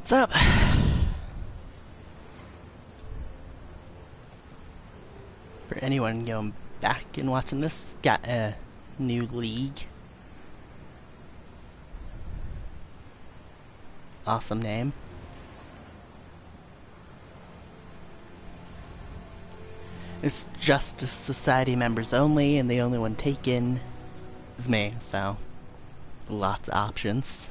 What's up? For anyone going back and watching this, got a new league. Awesome name. It's Justice Society members only, and the only one taken is me, so lots of options.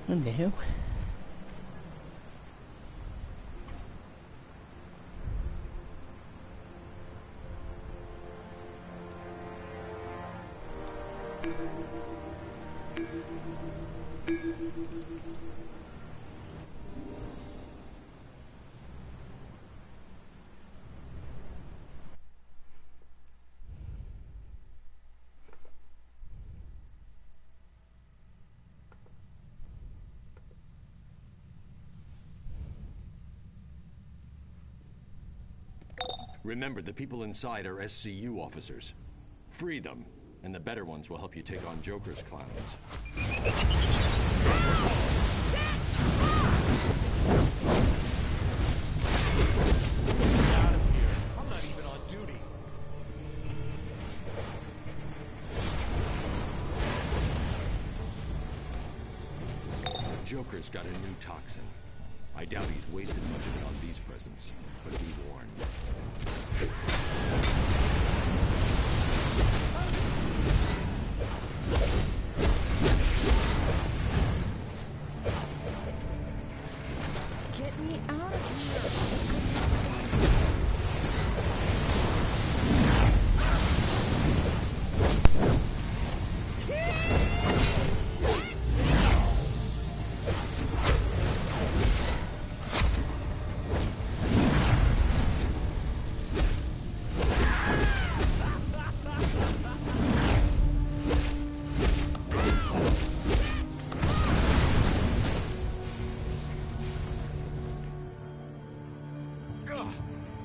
New. Remember, the people inside are SCU officers. Free them, and the better ones will help you take on Joker's clowns. I'm not even on duty. Joker's got a new toxin. I doubt he's wasted much of it on these presents, but be warned. Get me out of here!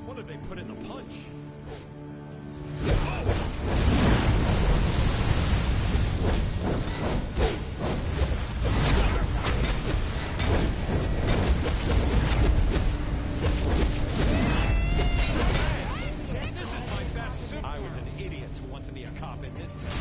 What did they put in the punch? This is my best suit. I was an idiot to want to be a cop in this town.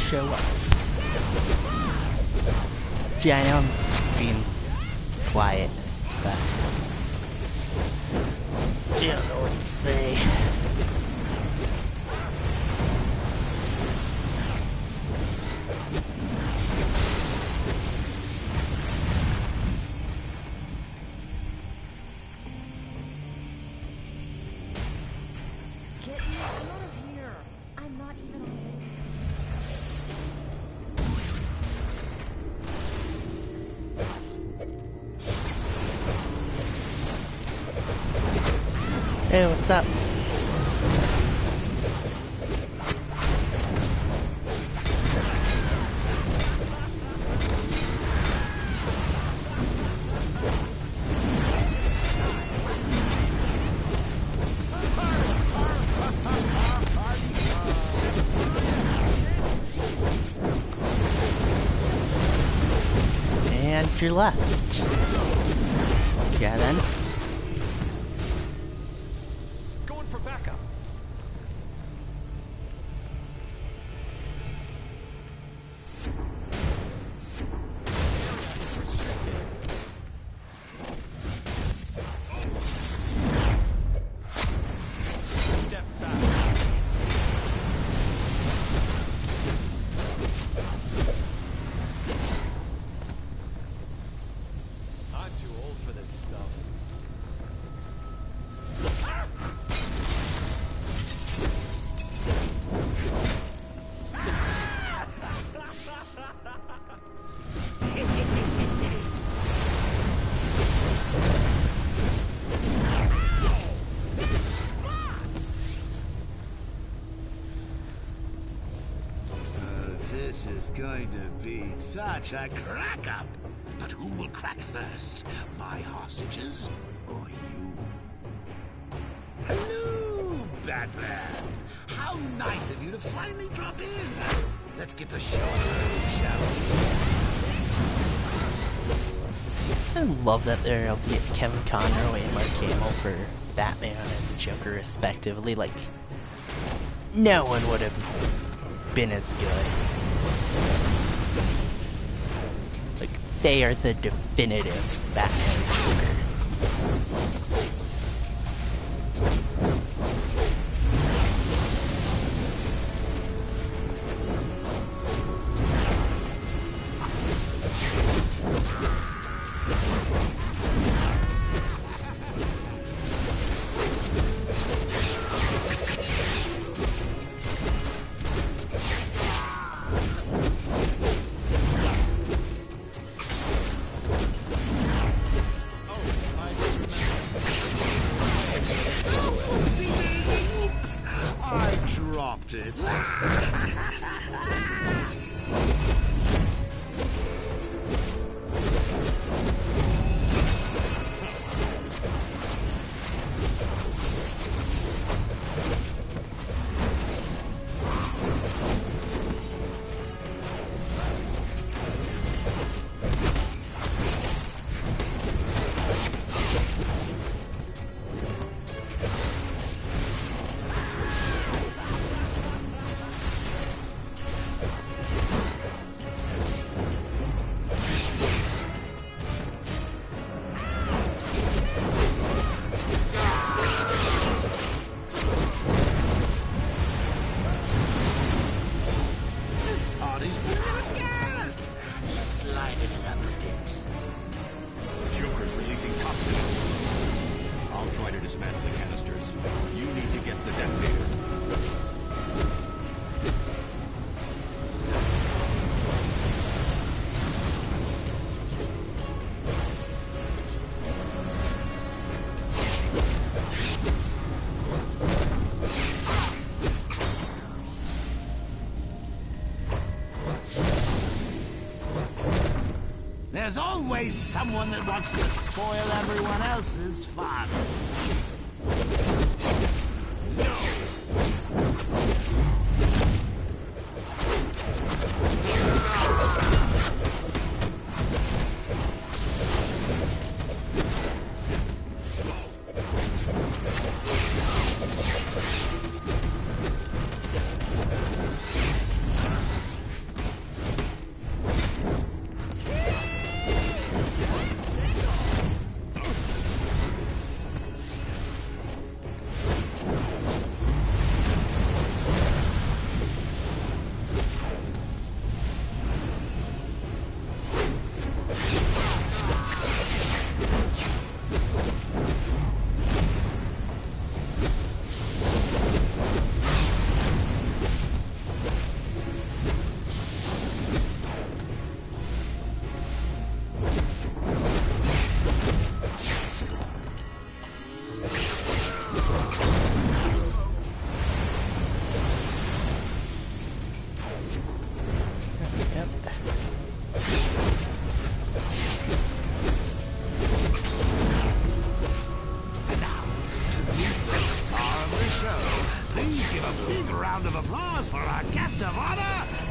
Show up. Gee, I know I'm being quiet, but I don't know what to say. Get me out of here! I'm not even on duty. Hey, what's up? And you're left. Yeah, then. Going for backup. Step back. this stuff. This is going to be such a crack-up. But who will crack first? My hostages or you? Hello, Batman. How nice of you to finally drop in. Let's get the show on, shall we? I love that they're able to get Kevin Conroy and Mark Hamill for Batman and the Joker respectively. Like, no one would have been as good. Like, they are the definitive Batman and Joker. There's always someone that wants to spoil everyone else's fun.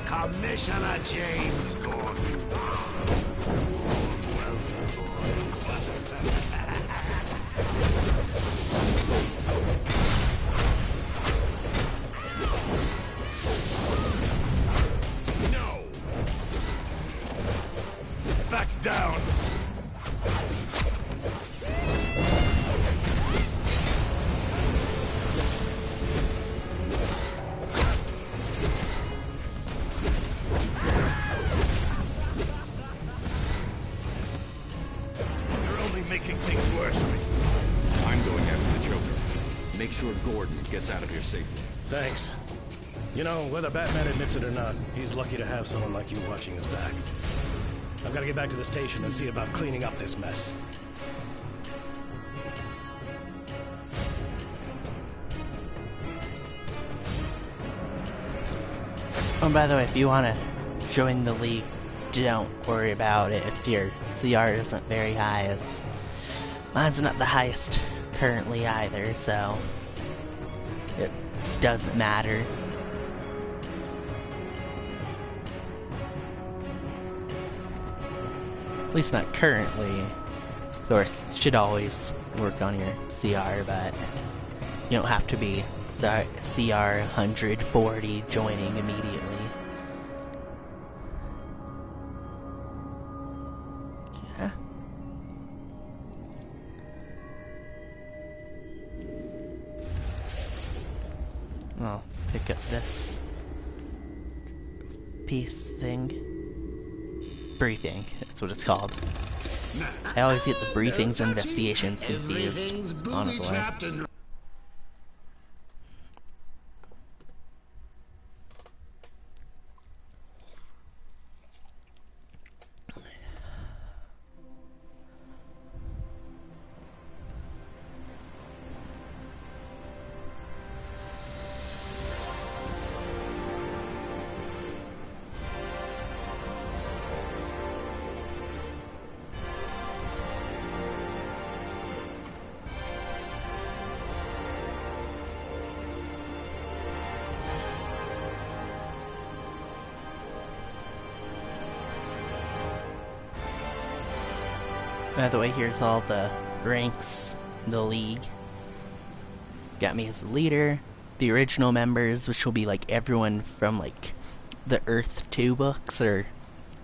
Commissioner James Gordon. No! Back down! making things worse for you. I'm going after the Joker. Make sure Gordon gets out of here safely. Thanks. You know, whether Batman admits it or not, he's lucky to have someone like you watching his back. I've got to get back to the station and see about cleaning up this mess. Oh, by the way, if you want to join the league, don't worry about it if your CR isn't very high, as mine's not the highest currently either, so it doesn't matter. At least not currently. Of course, should always work on your CR, but you don't have to be CR 140 joining immediately. Yeah. I'll pick up this piece thing. Briefing, that's what it's called. I always get the briefings and investigations confused, honestly. By the way, here's all the ranks in the league. Got me as the leader. The original members, which will be like everyone from like the Earth 2 books or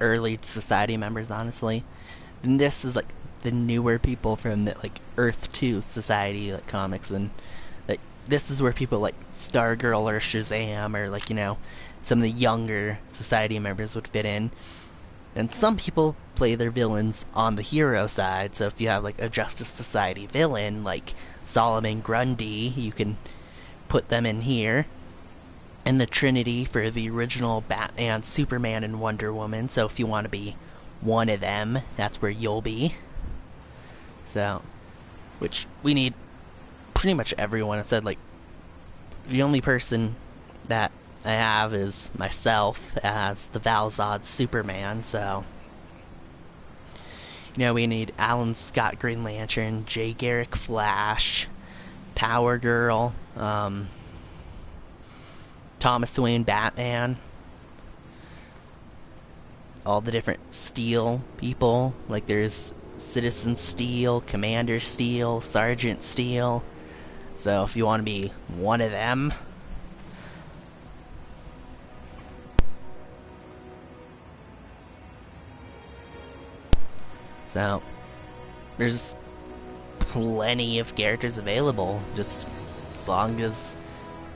early Society members, honestly. And this is like the newer people from the like Earth 2 Society like comics, and like this is where people like Stargirl or Shazam or like, you know, some of the younger Society members would fit in. And some people play their villains on the hero side, so if you have like a Justice Society villain like Solomon Grundy, you can put them in here. And the Trinity for the original Batman, Superman, and Wonder Woman, so if you want to be one of them, that's where you'll be. So, which we need pretty much everyone. It said like the only person that I have is myself as the Val-Zod Superman, so you know, we need Alan Scott Green Lantern, Jay Garrick Flash, Power Girl, Thomas Wayne Batman, all the different Steel people, like there's Citizen Steel, Commander Steel, Sergeant Steel, so if you want to be one of them. So, there's plenty of characters available, just as long as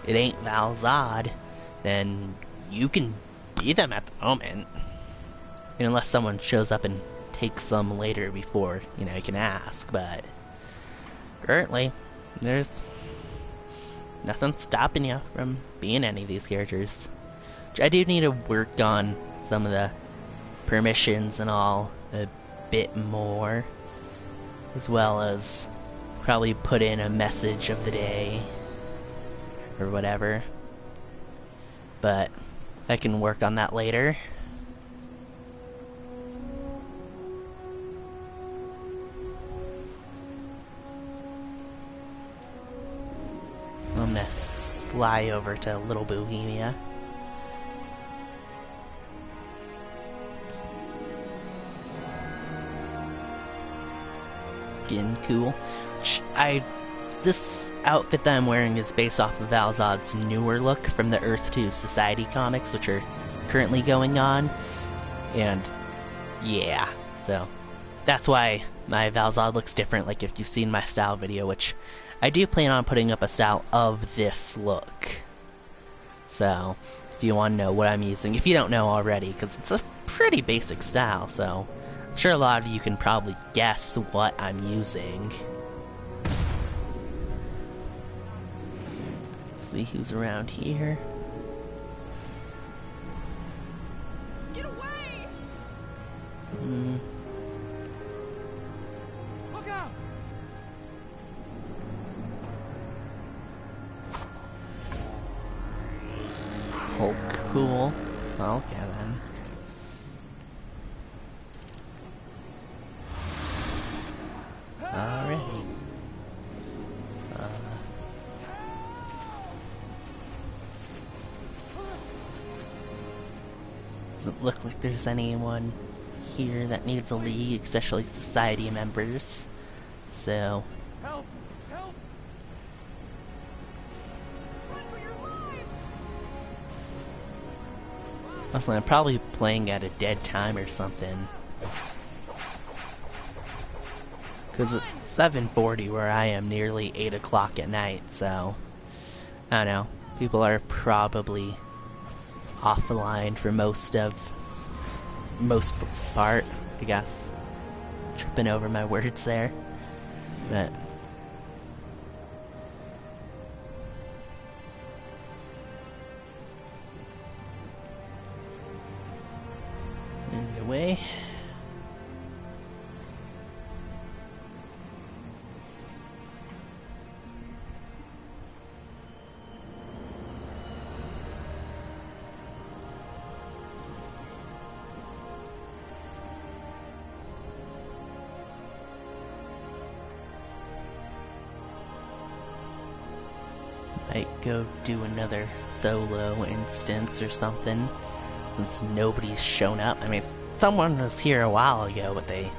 it ain't Val-Zod, then you can be them at the moment. And unless someone shows up and takes some later before, you know, you can ask, but currently, there's nothing stopping you from being any of these characters. Which I do need to work on some of the permissions and all a bit more, as well as probably put in a message of the day or whatever, but I can work on that later. I'm gonna fly over to Little Bohemia. Cool. This outfit that I'm wearing is based off of Val-Zod's newer look from the Earth 2 Society comics, which are currently going on. And yeah, so that's why my Val-Zod looks different, like if you've seen my style video, which I do plan on putting up a style of this look. So if you want to know what I'm using, if you don't know already, because it's a pretty basic style, so I'm sure a lot of you can probably guess what I'm using. Let's see who's around here. Get away! Look out! Hulk, cool. Okay then. Alrighty. Doesn't look like there's anyone here that needs a league, especially society members. So, Help! Help! Run for your lives! also, I'm probably playing at a dead time or something. Because it's 7:40 where I am, nearly 8 o'clock at night, so I don't know. People are probably offline for most part, I guess. Tripping over my words there. But anyway. Might go do another solo instance or something, since nobody's shown up. I mean, someone was here a while ago, but they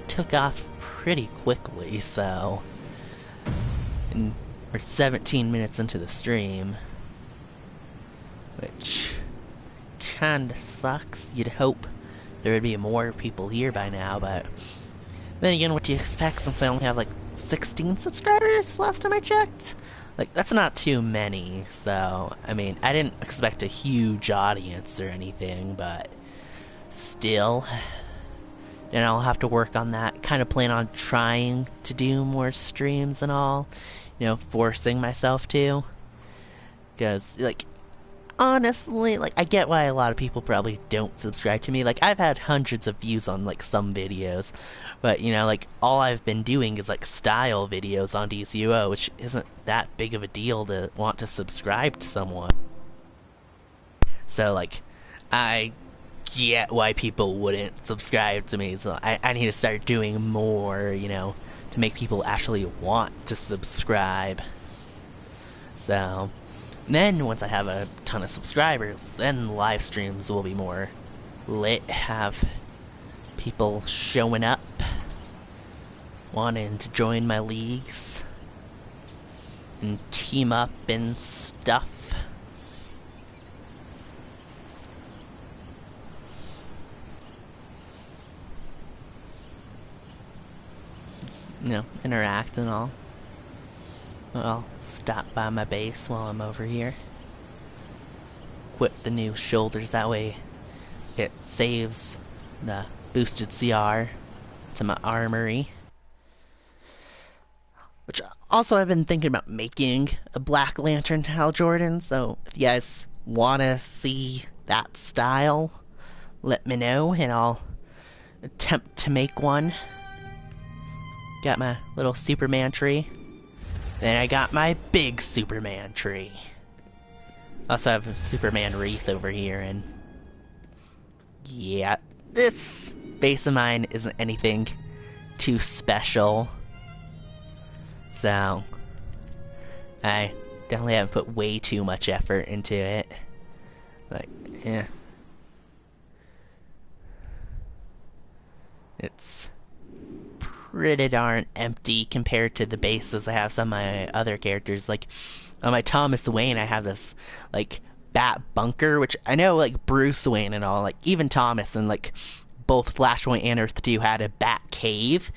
took off pretty quickly, so... And we're 17 minutes into the stream, which kinda sucks. You'd hope there would be more people here by now, but then again, what do you expect since I only have like 16 subscribers last time I checked? Like, that's not too many, so, I mean, I didn't expect a huge audience or anything, but still, and I'll have to work on that. Kind of plan on trying to do more streams and all, you know, forcing myself to, because, like, honestly, like, I get why a lot of people probably don't subscribe to me. Like, I've had hundreds of views on, like, some videos, but, you know, like, all I've been doing is, like, style videos on DCUO, which isn't that big of a deal to want to subscribe to someone. So, like, I get why people wouldn't subscribe to me, so I need to start doing more, you know, to make people actually want to subscribe. So, then once I have a ton of subscribers, then live streams will be more lit, have people showing up, wanting to join my leagues, and team up and stuff. You know, interact and all. I'll stop by my base while I'm over here. Equip the new shoulders, that way it saves the boosted CR to my armory. Which also I've been thinking about making a Black Lantern Hal Jordan, so if you guys want to see that style, let me know and I'll attempt to make one. Got my little Superman tree. Then I got my big Superman tree. Also have a Superman wreath over here, and yeah, this base of mine isn't anything too special. So, I definitely haven't put way too much effort into it. But, yeah. It's pretty darn empty compared to the bases I have some of my other characters. Like, on my Thomas Wayne, I have this, like, bat bunker, which I know, like, Bruce Wayne and all, like, even Thomas and, like, both Flashpoint and Earth 2 had a bat cave.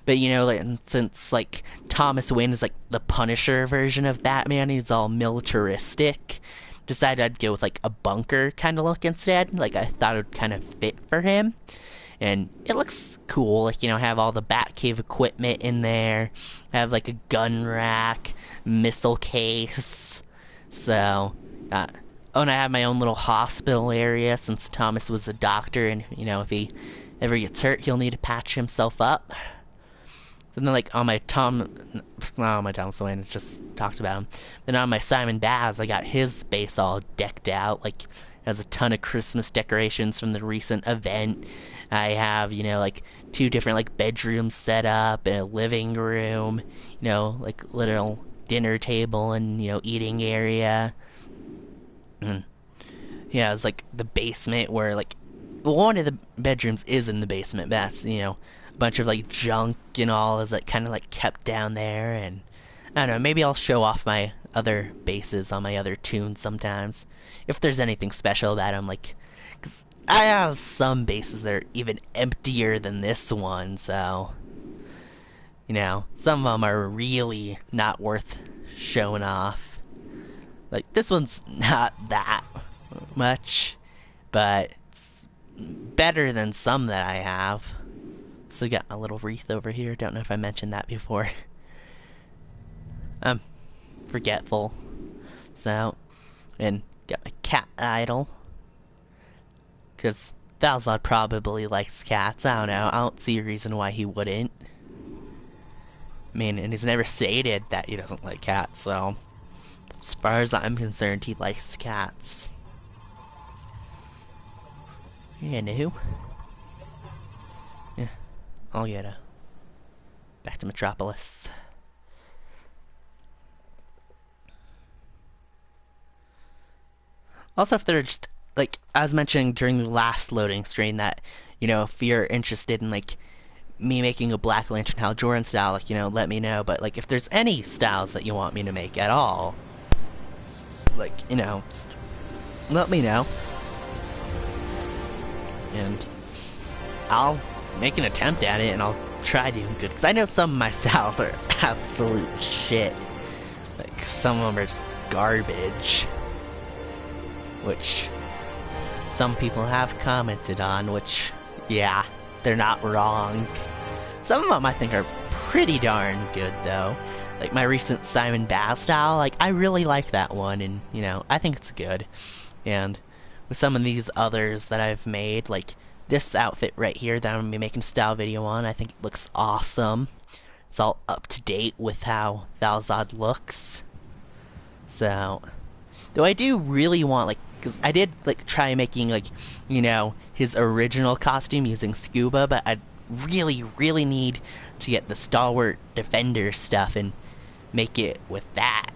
But, you know, like, since, like, Thomas Wayne is, like, the Punisher version of Batman, he's all militaristic, decided I'd go with, like, a bunker kind of look instead. Like, I thought it would kind of fit for him. and it looks cool. Like, I have all the Batcave equipment in there. I have like a gun rack, missile case. So, oh, and I have my own little hospital area since Thomas was a doctor, and if he ever gets hurt, he'll need to patch himself up. So then, like, on my Thomas Wayne, it just talks about him. Then on my Simon Baz, I got his base all decked out. Like, has a ton of Christmas decorations from the recent event. I have, like 2 different like bedrooms set up and a living room. Like little dinner table and eating area. Yeah, it's like the basement where like one of the bedrooms is in the basement. But that's a bunch of like junk and all is like kind of like kept down there, and I don't know, maybe I'll show off my other bases on my other tunes sometimes if there's anything special about them. Like, 'cause I have some bases that are even emptier than this one, so some of them are really not worth showing off. Like, this one's not that much, but it's better than some that I have. So got a little wreath over here. Don't know if I mentioned that before. I'm forgetful. So, and got my cat idol. Because Valzad probably likes cats. I don't know. I don't see a reason why he wouldn't. I mean, and he's never stated that he doesn't like cats, so as far as I'm concerned, he likes cats. Anywho. Yeah, I'll get back to Metropolis. Also, if they're just, like, I was mentioning during the last loading screen that, if you're interested in, like, me making a Black Lantern Hal Jordan style, like, let me know. But, like, if there's any styles that you want me to make at all, like, just let me know. And I'll make an attempt at it, and I'll try doing good. Because I know some of my styles are absolute shit. Like, some of them are just garbage. Which some people have commented on, which, yeah, they're not wrong. Some of them I think are pretty darn good, though. Like my recent Simon Baz style, like, I really like that one, and, I think it's good. And with some of these others that I've made, like this outfit right here that I'm going to be making a style video on, I think it looks awesome. It's all up to date with how Valzad looks. So, though I do really want, like, because I did, like, try making, like, his original costume using scuba, but I really, really need to get the Stalwart Defender stuff and make it with that.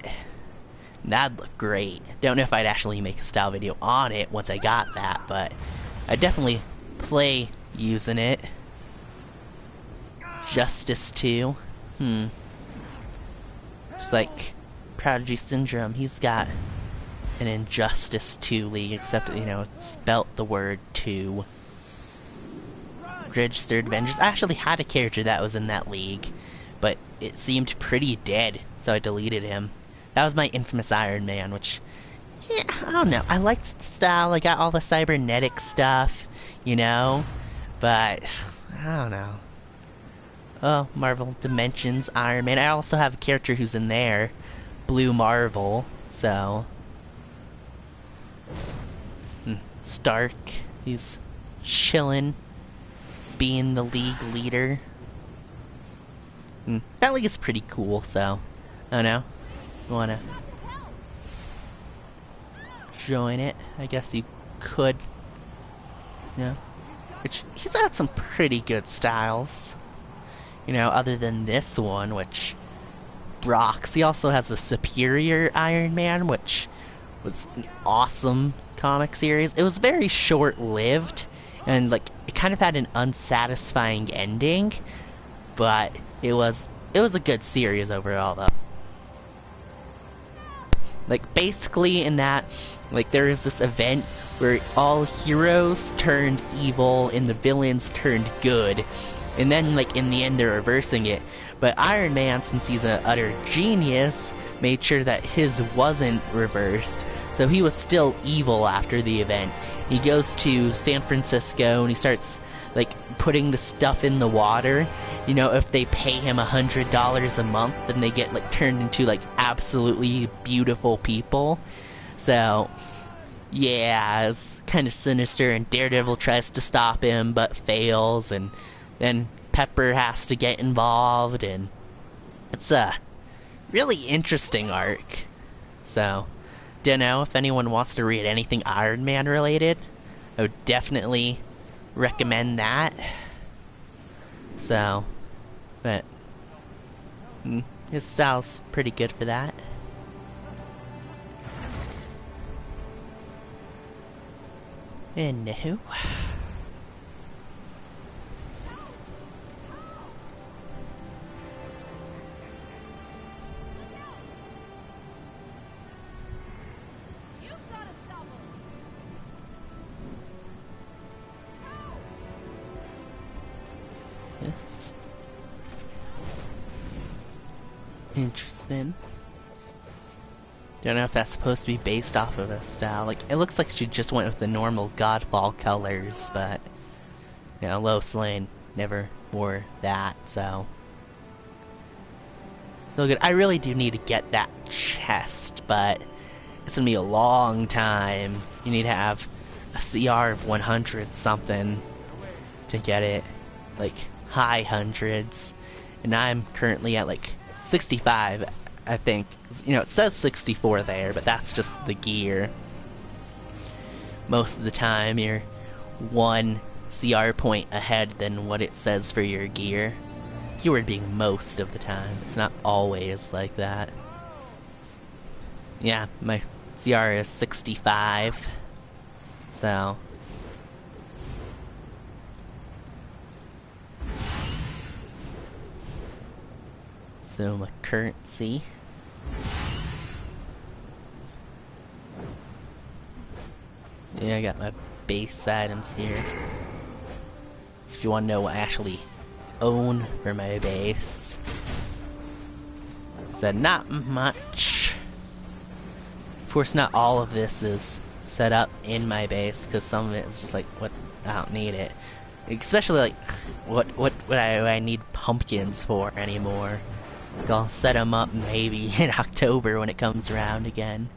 That'd look great. Don't know if I'd actually make a style video on it once I got that, but I'd definitely play using it. Justice 2. Just like Prodigy Syndrome, he's got an Injustice 2 league, except, it's spelt the word 2. Registered Avengers. I actually had a character that was in that league, but it seemed pretty dead, so I deleted him. That was my infamous Iron Man, which, yeah, I don't know. I liked the style. I got all the cybernetic stuff, but I don't know. Oh, Marvel Dimensions Iron Man. I also have a character who's in there, Blue Marvel, so Stark, he's chillin', being the league leader. That league is pretty cool, so I don't know. You wanna join it? I guess you could. Which, he's got some pretty good styles. Other than this one, which rocks. He also has a Superior Iron Man, which was an awesome comic series. It was very short-lived, and like it kind of had an unsatisfying ending, but it was a good series overall, though. Like, basically in that, like, there is this event where all heroes turned evil and the villains turned good, and then, like, in the end they're reversing it. But Iron Man, since he's an utter genius, made sure that his wasn't reversed, so he was still evil after the event. He goes to San Francisco and he starts like putting the stuff in the water. You know, if they pay him $100 a month, then they get like turned into like absolutely beautiful people. So yeah, it's kind of sinister, and Daredevil tries to stop him but fails, and then Pepper has to get involved, and it's a really interesting arc. So don't know if anyone wants to read anything Iron Man related. I would definitely recommend that. So, but his style's pretty good for that. And no. Yes. Interesting. Don't know if that's supposed to be based off of a style. Like, it looks like she just went with the normal Godfall colors, but you know, Lois Lane never wore that, so good. I really do need to get that chest, but it's gonna be a long time. You need to have a CR of 100 something to get it, like high hundreds, and I'm currently at like 65, I think. You know, it says 64 there, but that's just the gear. Most of the time you're one CR point ahead than what it says for your gear. Keyword being most of the time. It's not always like that. Yeah, my CR is 65. So my currency. Yeah, I got my base items here. So if you want to know what I actually own for my base, so not much. Of course, not all of this is set up in my base, because some of it is just like, what, I don't need it. Especially like, what I need pumpkins for anymore. Like, I'll set them up maybe in October when it comes around again.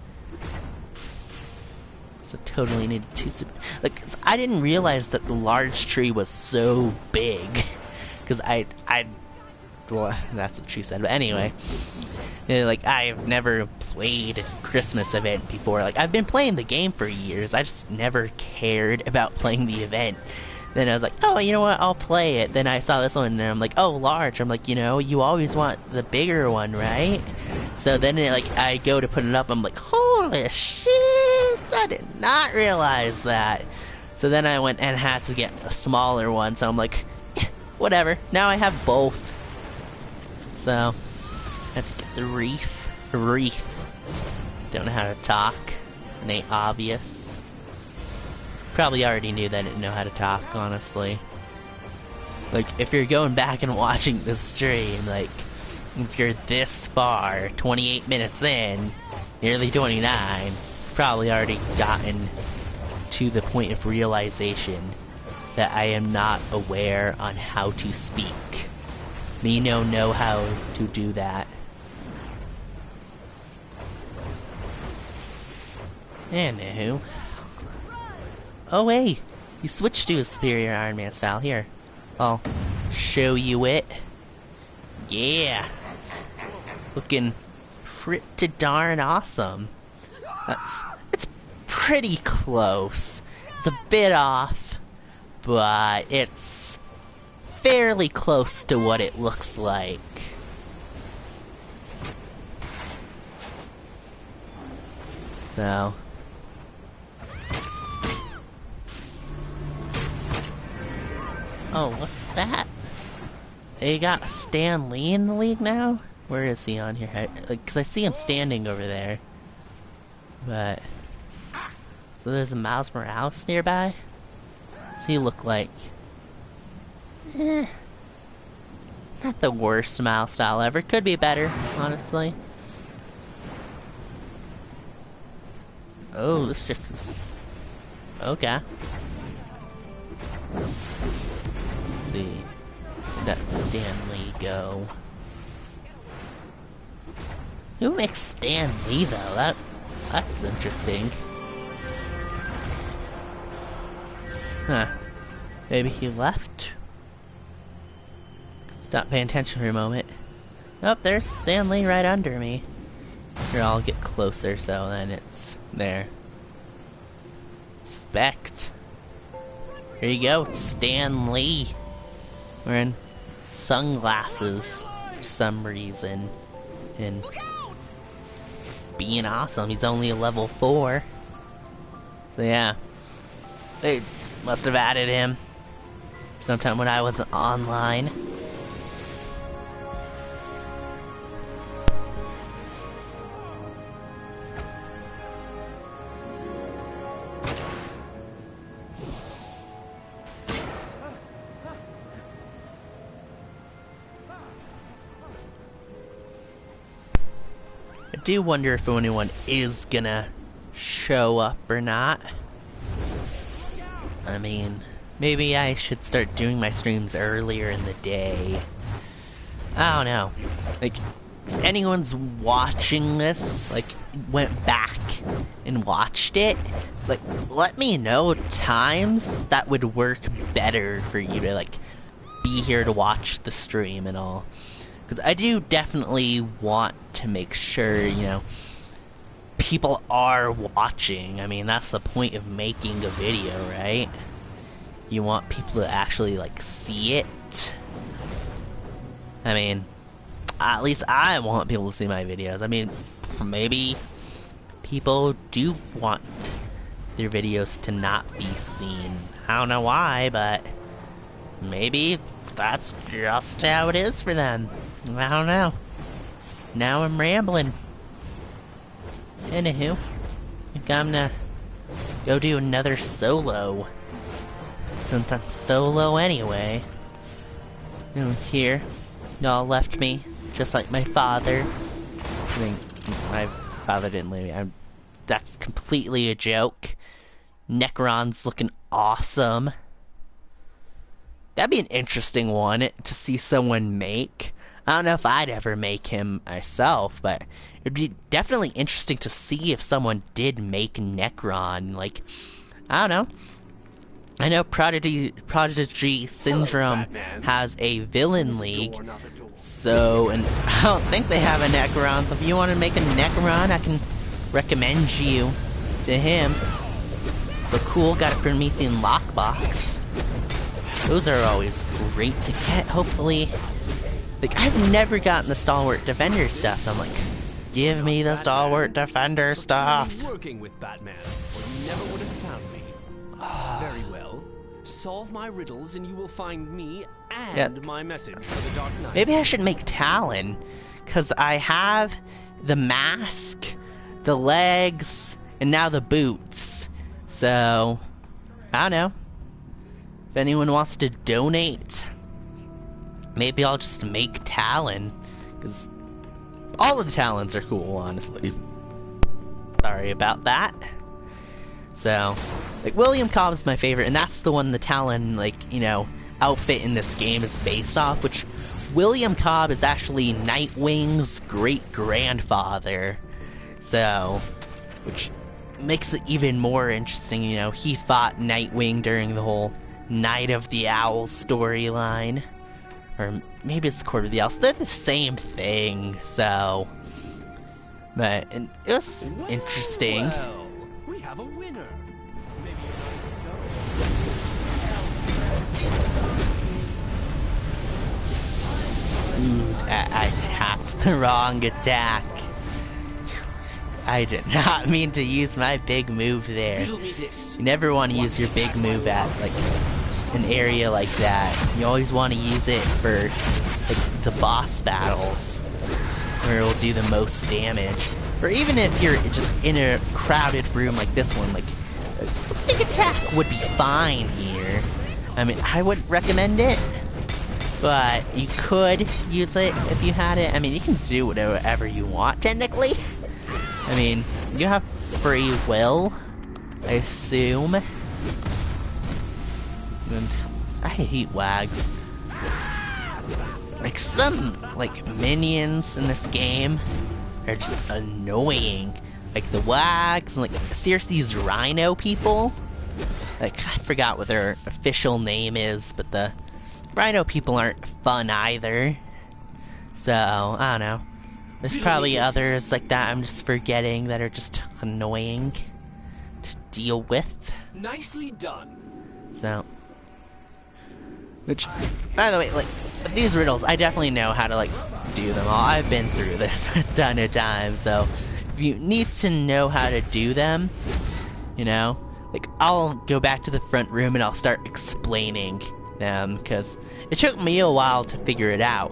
So totally need two. Like, I didn't realize that the large tree was so big, because well, that's what she said. But anyway, you know, like, I've never played Christmas event before. Like, I've been playing the game for years. I just never cared about playing the event. Then I was like, oh, you know what, I'll play it. Then I saw this one, and I'm like, oh, large. I'm like, you know, you always want the bigger one, right? So then, I go to put it up, I'm like, holy shit, I did not realize that. So then I went and had to get a smaller one, so I'm like, whatever, now I have both. So, let's get the wreath. Don't know how to talk, it ain't obvious. Probably already knew that I didn't know how to talk, honestly. Like, if you're going back and watching the stream, like, if you're this far, 28 minutes in, nearly 29, probably already gotten to the point of realization that I am not aware on how to speak. Me no know how to do that. Anywho. Oh wait, he switched to his superior Iron Man style. Here, I'll show you it. Yeah, it's looking pretty darn awesome. It's pretty close. It's a bit off, but it's fairly close to what it looks like. So. Oh, what's that? They got Stan Lee in the league now? Where is he on here? Because I see him standing over there. But... so there's a Miles Morales nearby? What's he look like? Not the worst Miles style ever. Could be better, honestly. Oh, this chick is... okay. that Stan Lee go? Who makes Stan Lee though? That's interesting. Huh. Maybe he left? Stop paying attention for a moment. Oh, there's Stan Lee right under me. Here, I'll get closer so then it's there. Spect. Here you go, Stan Lee. Wearing sunglasses for some reason. And being awesome. He's only a level 4. So yeah. They must have added him sometime when I wasn't online. I do wonder if anyone is gonna show up or not. I mean, maybe I should start doing my streams earlier in the day. I don't know. Like, if anyone's watching this, like, went back and watched it, like, let me know times that would work better for you to, like, be here to watch the stream and all. Because I do definitely want to make sure, you know, people are watching. I mean, that's the point of making a video, right? You want people to actually, like, see it. I mean, at least I want people to see my videos. I mean, maybe people do want their videos to not be seen. I don't know why, but maybe that's just how it is for them. I don't know. Now I'm rambling. Anywho, I think I'm gonna go do another solo. Since I'm solo anyway. No one's here. Y'all left me, just like my father. I mean, my father didn't leave me. That's completely a joke. Necron's looking awesome. That'd be an interesting one to see someone make. I don't know if I'd ever make him myself, but it'd be definitely interesting to see if someone did make Necron. Like, I don't know. I know Prodigy Syndrome has a villain league, so, and I don't think they have a Necron, so if you want to make a Necron, I can recommend you to him. So cool, got a Promethean lockbox. Those are always great to get, hopefully. Like, I've never gotten the Stalwart Defender stuff, so I'm like, give me the Stalwart Defender stuff. Working with Batman, or you never would have found me. Very well. Solve my riddles and you will find me and my message for the Dark Knight. Maybe I should make Talon, because I have the mask, the legs, and now the boots. So, I don't know. If anyone wants to donate, maybe I'll just make Talon, because all of the Talons are cool, honestly. Sorry about that. So, like, William Cobb is my favorite, and that's the one the Talon, like, you know, outfit in this game is based off, which William Cobb is actually Nightwing's great-grandfather. So, which makes it even more interesting, you know, he fought Nightwing during the whole Night of the Owls storyline. Or maybe it's Court of the Owls. They're the same thing, so. But it was interesting. Well, we have a winner. Maybe I tapped the wrong attack. I did not mean to use my big move there. You never want to use your big move at, like, an area like that. You always want to use it for, like, the boss battles, where it will do the most damage. Or even if you're just in a crowded room like this one, like, a big attack would be fine here. I mean, I wouldn't recommend it, but you could use it if you had it. I mean, you can do whatever you want, technically. I mean, you have free will, I assume. And I hate wags. like some like minions in this game are just annoying. Like the wags and like seriously these rhino people. Like I forgot what their official name is, but the rhino people aren't fun either. So I don't know. There's probably others like that I'm just forgetting that are just annoying to deal with. Nicely done. So, which, by the way, like these riddles, I definitely know how to like do them all. I've been through this a ton of times, so if you need to know how to do them, you know, like I'll go back to the front room and I'll start explaining them because it took me a while to figure it out.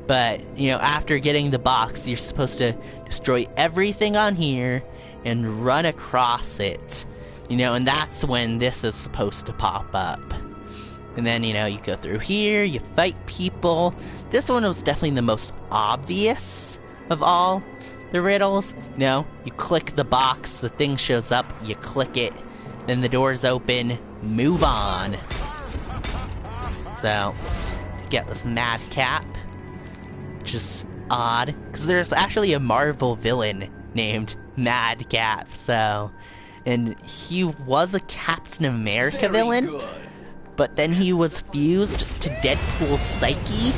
But, you know, after getting the box, you're supposed to destroy everything on here and run across it. You know, and that's when this is supposed to pop up. And then, you know, you go through here, you fight people. This one was definitely the most obvious of all the riddles. You know, you click the box, the thing shows up, you click it, then the doors open, move on. So, get this madcap. Which is odd, because there's actually a Marvel villain named Madcap, so... And he was a Captain America villain, Good. but then he was fused to Deadpool's psyche.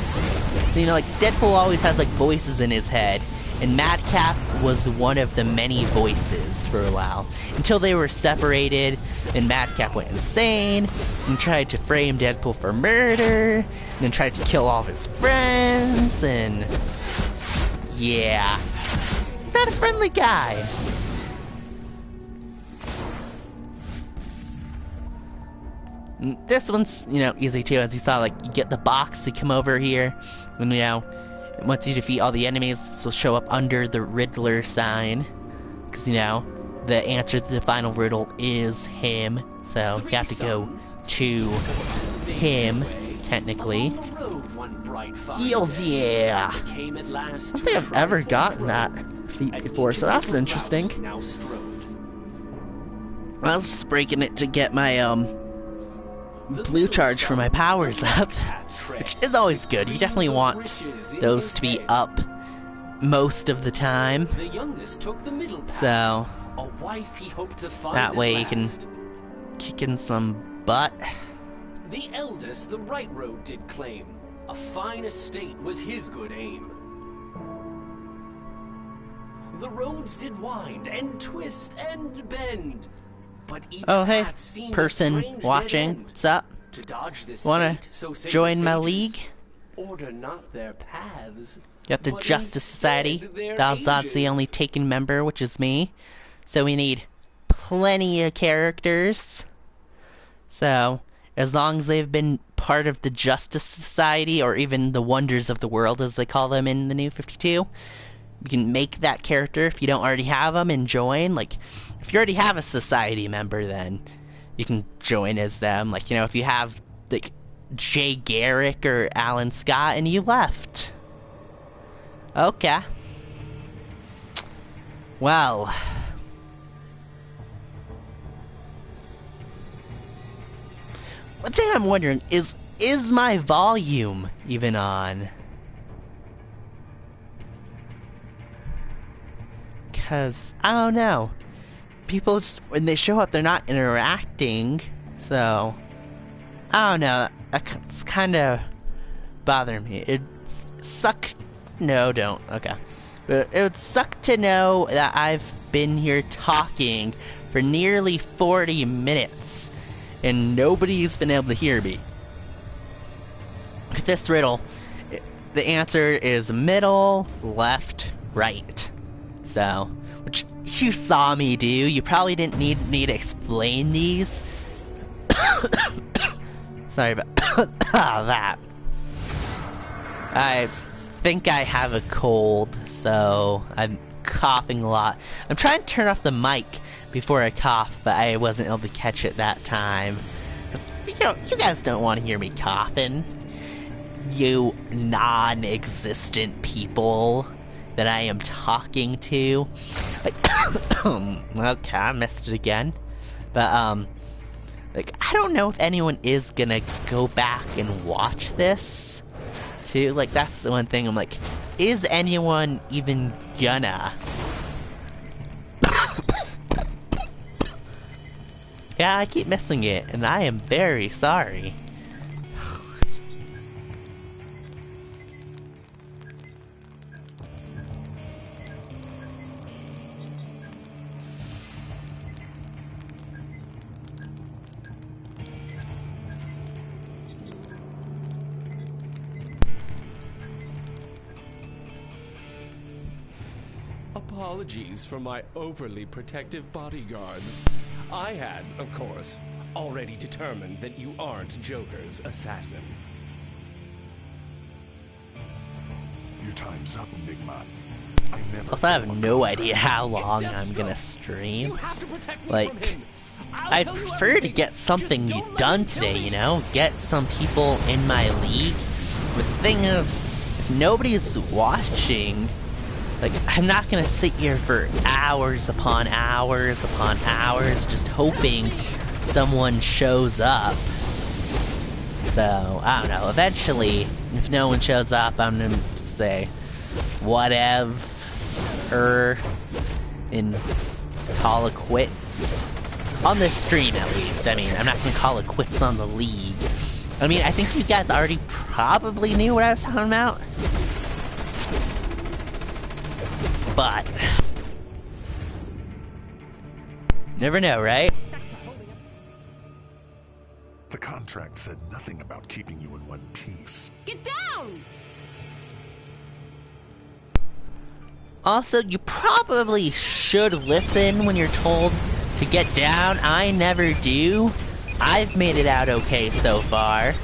So, you know, like, Deadpool always has, like, voices in his head, and Madcap was one of the many voices for a while. Until they were separated, and Madcap went insane, and tried to frame Deadpool for murder, and then tried to kill all of his friends, and... yeah. He's not a friendly guy. And this one's, you know, easy too, as you saw, like, you get the box, you come over here, and, you know, once you defeat all the enemies, this will show up under the Riddler sign. Because, you know, the answer to the final riddle is him. So you have to go to him, technically. Heels, yeah! I don't think I've ever gotten that feat before, so that's interesting. I was just breaking it to get my, blue charge for my powers up. Which is always good. You definitely want those to be up most of the time. So that way you can kick in some butt. The eldest the right road did claim. A fine estate was his good aim. The roads did wind and twist and bend. But each hey, path seemed person a strange watching, dead end. what's up? To dodge this Wanna fate, so say join the my sages, league? Order not their paths. Got the but Justice Society. instead their That's the ages. only taken member, which is me. So we need plenty of characters. So, as long as they've been part of the Justice Society, or even the Wonders of the World, as they call them in the New 52, you can make that character if you don't already have them and join. Like, if you already have a society member, then you can join as them. Like, you know, if you have, like, Jay Garrick or Alan Scott and you left. Okay. Well. One thing I'm wondering is my volume even on? Because, I don't know. People just, when they show up, they're not interacting, so... I don't know, it's kind of bothering me. It suck. No, don't. Okay. But it would suck to know that I've been here talking for nearly 40 minutes and nobody's been able to hear me. With this riddle, the answer is middle, left, right. So, which you saw me do. You probably didn't need me to explain these. Sorry about that. I think I have a cold, so I'm coughing a lot. I'm trying to turn off the mic before I cough, but I wasn't able to catch it that time. You know, you guys don't want to hear me coughing. You non-existent people that I am talking to. Like, okay, I missed it again. But, like, I don't know if anyone is gonna go back and watch this. too. Like, that's the one thing I'm like, is anyone even gonna? Yeah, I keep missing it, and I am very sorry. Apologies for my overly protective bodyguards. I had, of course, already determined that you aren't Joker's assassin. Your time's up, Enigma. I never. Also, I have no idea how long I'm gonna stream. Like, I prefer to get something done today, you know? Get some people in my league. But the thing is, if nobody's watching, like, I'm not gonna sit here for hours upon hours upon hours just hoping someone shows up. So, I don't know. Eventually, if no one shows up, I'm gonna say, whatever, and call it quits. On this stream, at least. I mean, I'm not gonna call it quits on the league. I mean, I think you guys already probably knew what I was talking about. But never know, right? The contract said nothing about keeping you in one piece. Get down! Also, you probably should listen when you're told to get down. I never do. I've made it out okay so far.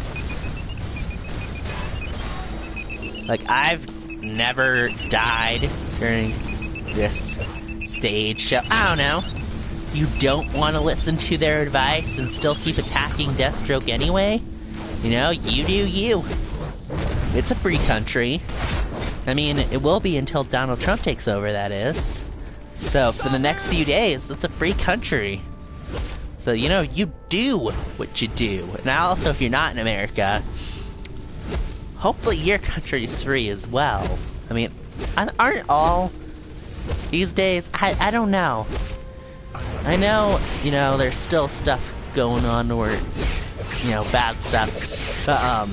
Like, I've never died during this stage, so I don't know. You don't want to listen to their advice and still keep attacking Deathstroke anyway? You know, you do you. It's a free country. I mean, it will be until Donald Trump takes over, that is. So, for the next few days, it's a free country. So, you know, you do what you do. And also, if you're not in America, hopefully your country's free as well. I mean, aren't all these days? I don't know. I know, you know, there's still stuff going on or, you know, bad stuff. But, I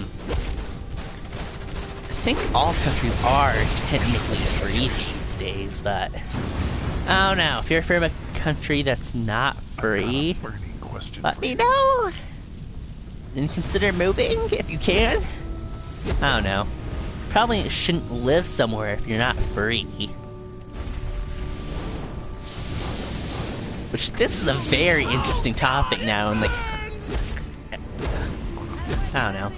think all countries are technically free these days, but I don't know. If you're from a country that's not free, let me know. And consider moving if you can. I don't know. Probably shouldn't live somewhere if you're not free. Which, this is a very interesting topic now, and like, I don't know.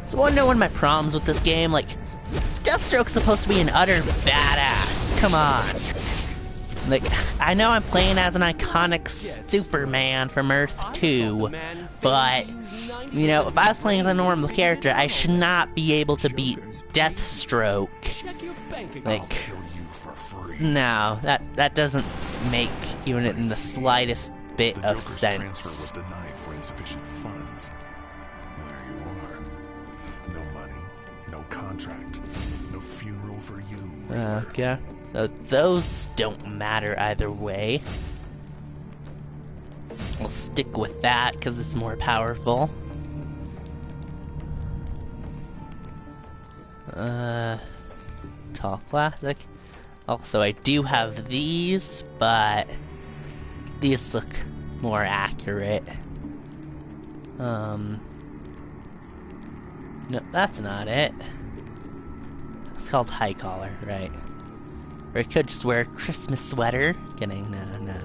So, wanna know one of my problems with this game? Like, Deathstroke's supposed to be an utter badass. Come on. Like, I know I'm playing as an iconic Superman from Earth 2, but, you know, if I was playing as a normal character, I should not be able to beat Deathstroke. Like, no, that doesn't make even in the slightest bit of sense. Transfer was denied for insufficient funds. There you are. No money, no contract, no funeral for you. Okay. So those don't matter either way. I'll stick with that because it's more powerful. Tall Classic. Also, I do have these, but these look more accurate. No, that's not it. It's called High Collar, right? Or I could just wear a Christmas sweater. Kidding, no.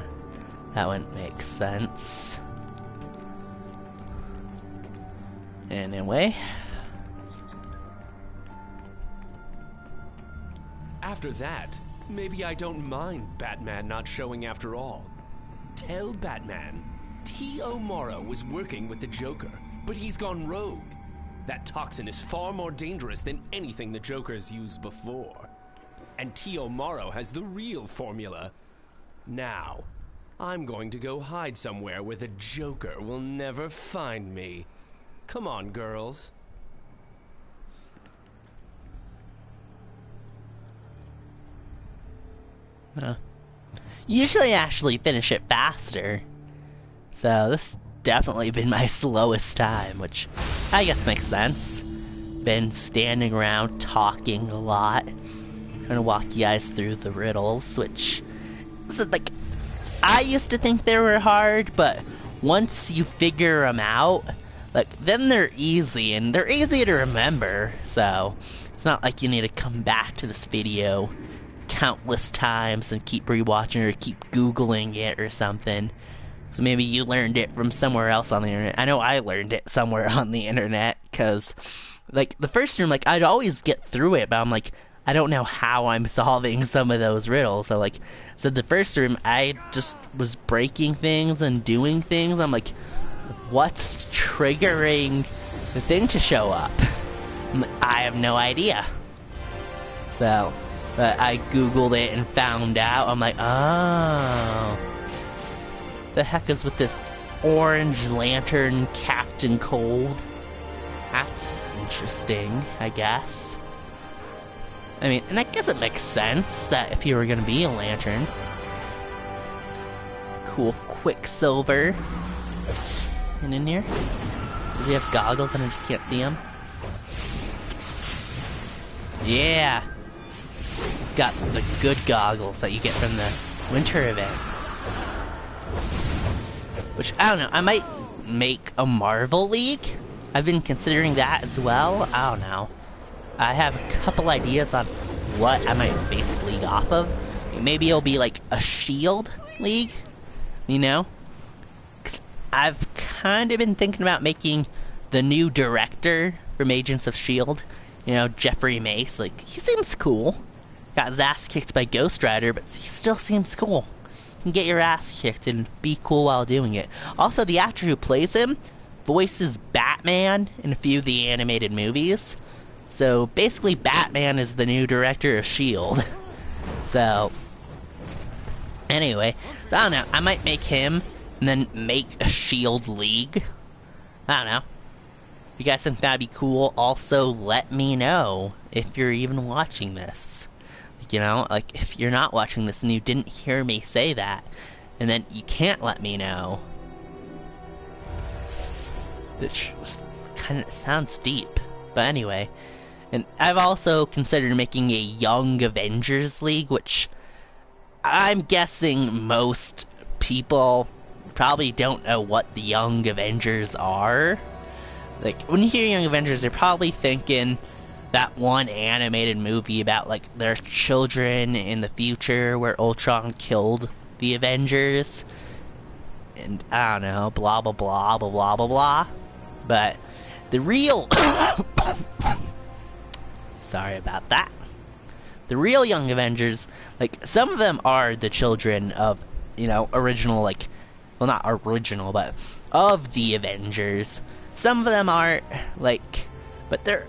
That wouldn't make sense. Anyway. After that, maybe I don't mind Batman not showing after all. Tell Batman, T.O. Morrow was working with the Joker, but he's gone rogue. That toxin is far more dangerous than anything the Joker's used before. And T.O. Morrow has the real formula. Now, I'm going to go hide somewhere where the Joker will never find me. Come on, girls. Usually I actually finish it faster. So this definitely been my slowest time, which I guess makes sense. Been standing around talking a lot, trying to walk you guys through the riddles, which is like, I used to think they were hard, but once you figure them out, like, then they're easy, and they're easy to remember, so it's not like you need to come back to this video countless times and keep rewatching or keep Googling it or something. So maybe you learned it from somewhere else on the internet. I know I learned it somewhere on the internet, because, like, the first room, like, I'd always get through it, but I'm like, I don't know how I'm solving some of those riddles. So, like, so the first room, I just was breaking things and doing things. I'm like, what's triggering the thing to show up? I'm like, I have no idea. So, but I Googled it and found out. I'm like, oh. The heck is with this Orange Lantern Captain Cold? That's interesting, I guess. I mean, and I guess it makes sense that if you were gonna be a lantern. Cool Quicksilver. And in here? Does he have goggles and I just can't see him? Yeah! He's got the good goggles that you get from the winter event. Which, I don't know, I might make a Marvel League? I've been considering that as well. I don't know. I have a couple ideas on what I might base the league off of. Maybe it'll be like a S.H.I.E.L.D. league, you know? 'Cause I've kind of been thinking about making the new director from Agents of S.H.I.E.L.D., you know, Jeffrey Mace. Like, he seems cool. Got his ass kicked by Ghost Rider, but he still seems cool. You can get your ass kicked and be cool while doing it. Also, the actor who plays him voices Batman in a few of the animated movies. So basically Batman is the new director of S.H.I.E.L.D. So anyway, so I don't know, I might make him and then make a S.H.I.E.L.D. league. I don't know. If you guys think that'd be cool, also let me know if you're even watching this. You know, like, if you're not watching this and you didn't hear me say that, and then you can't let me know. Which kind of sounds deep. But anyway. And I've also considered making a Young Avengers League, which I'm guessing most people probably don't know what the Young Avengers are. Like, when you hear Young Avengers, you're probably thinking that one animated movie about, like, their children in the future where Ultron killed the Avengers. And, I don't know, blah, blah, blah, blah, blah, blah, blah. But the real... Sorry about that. The real Young Avengers, like, some of them are the children of, you know, original, like... Well, not original, but of the Avengers. Some of them aren't, like... But they're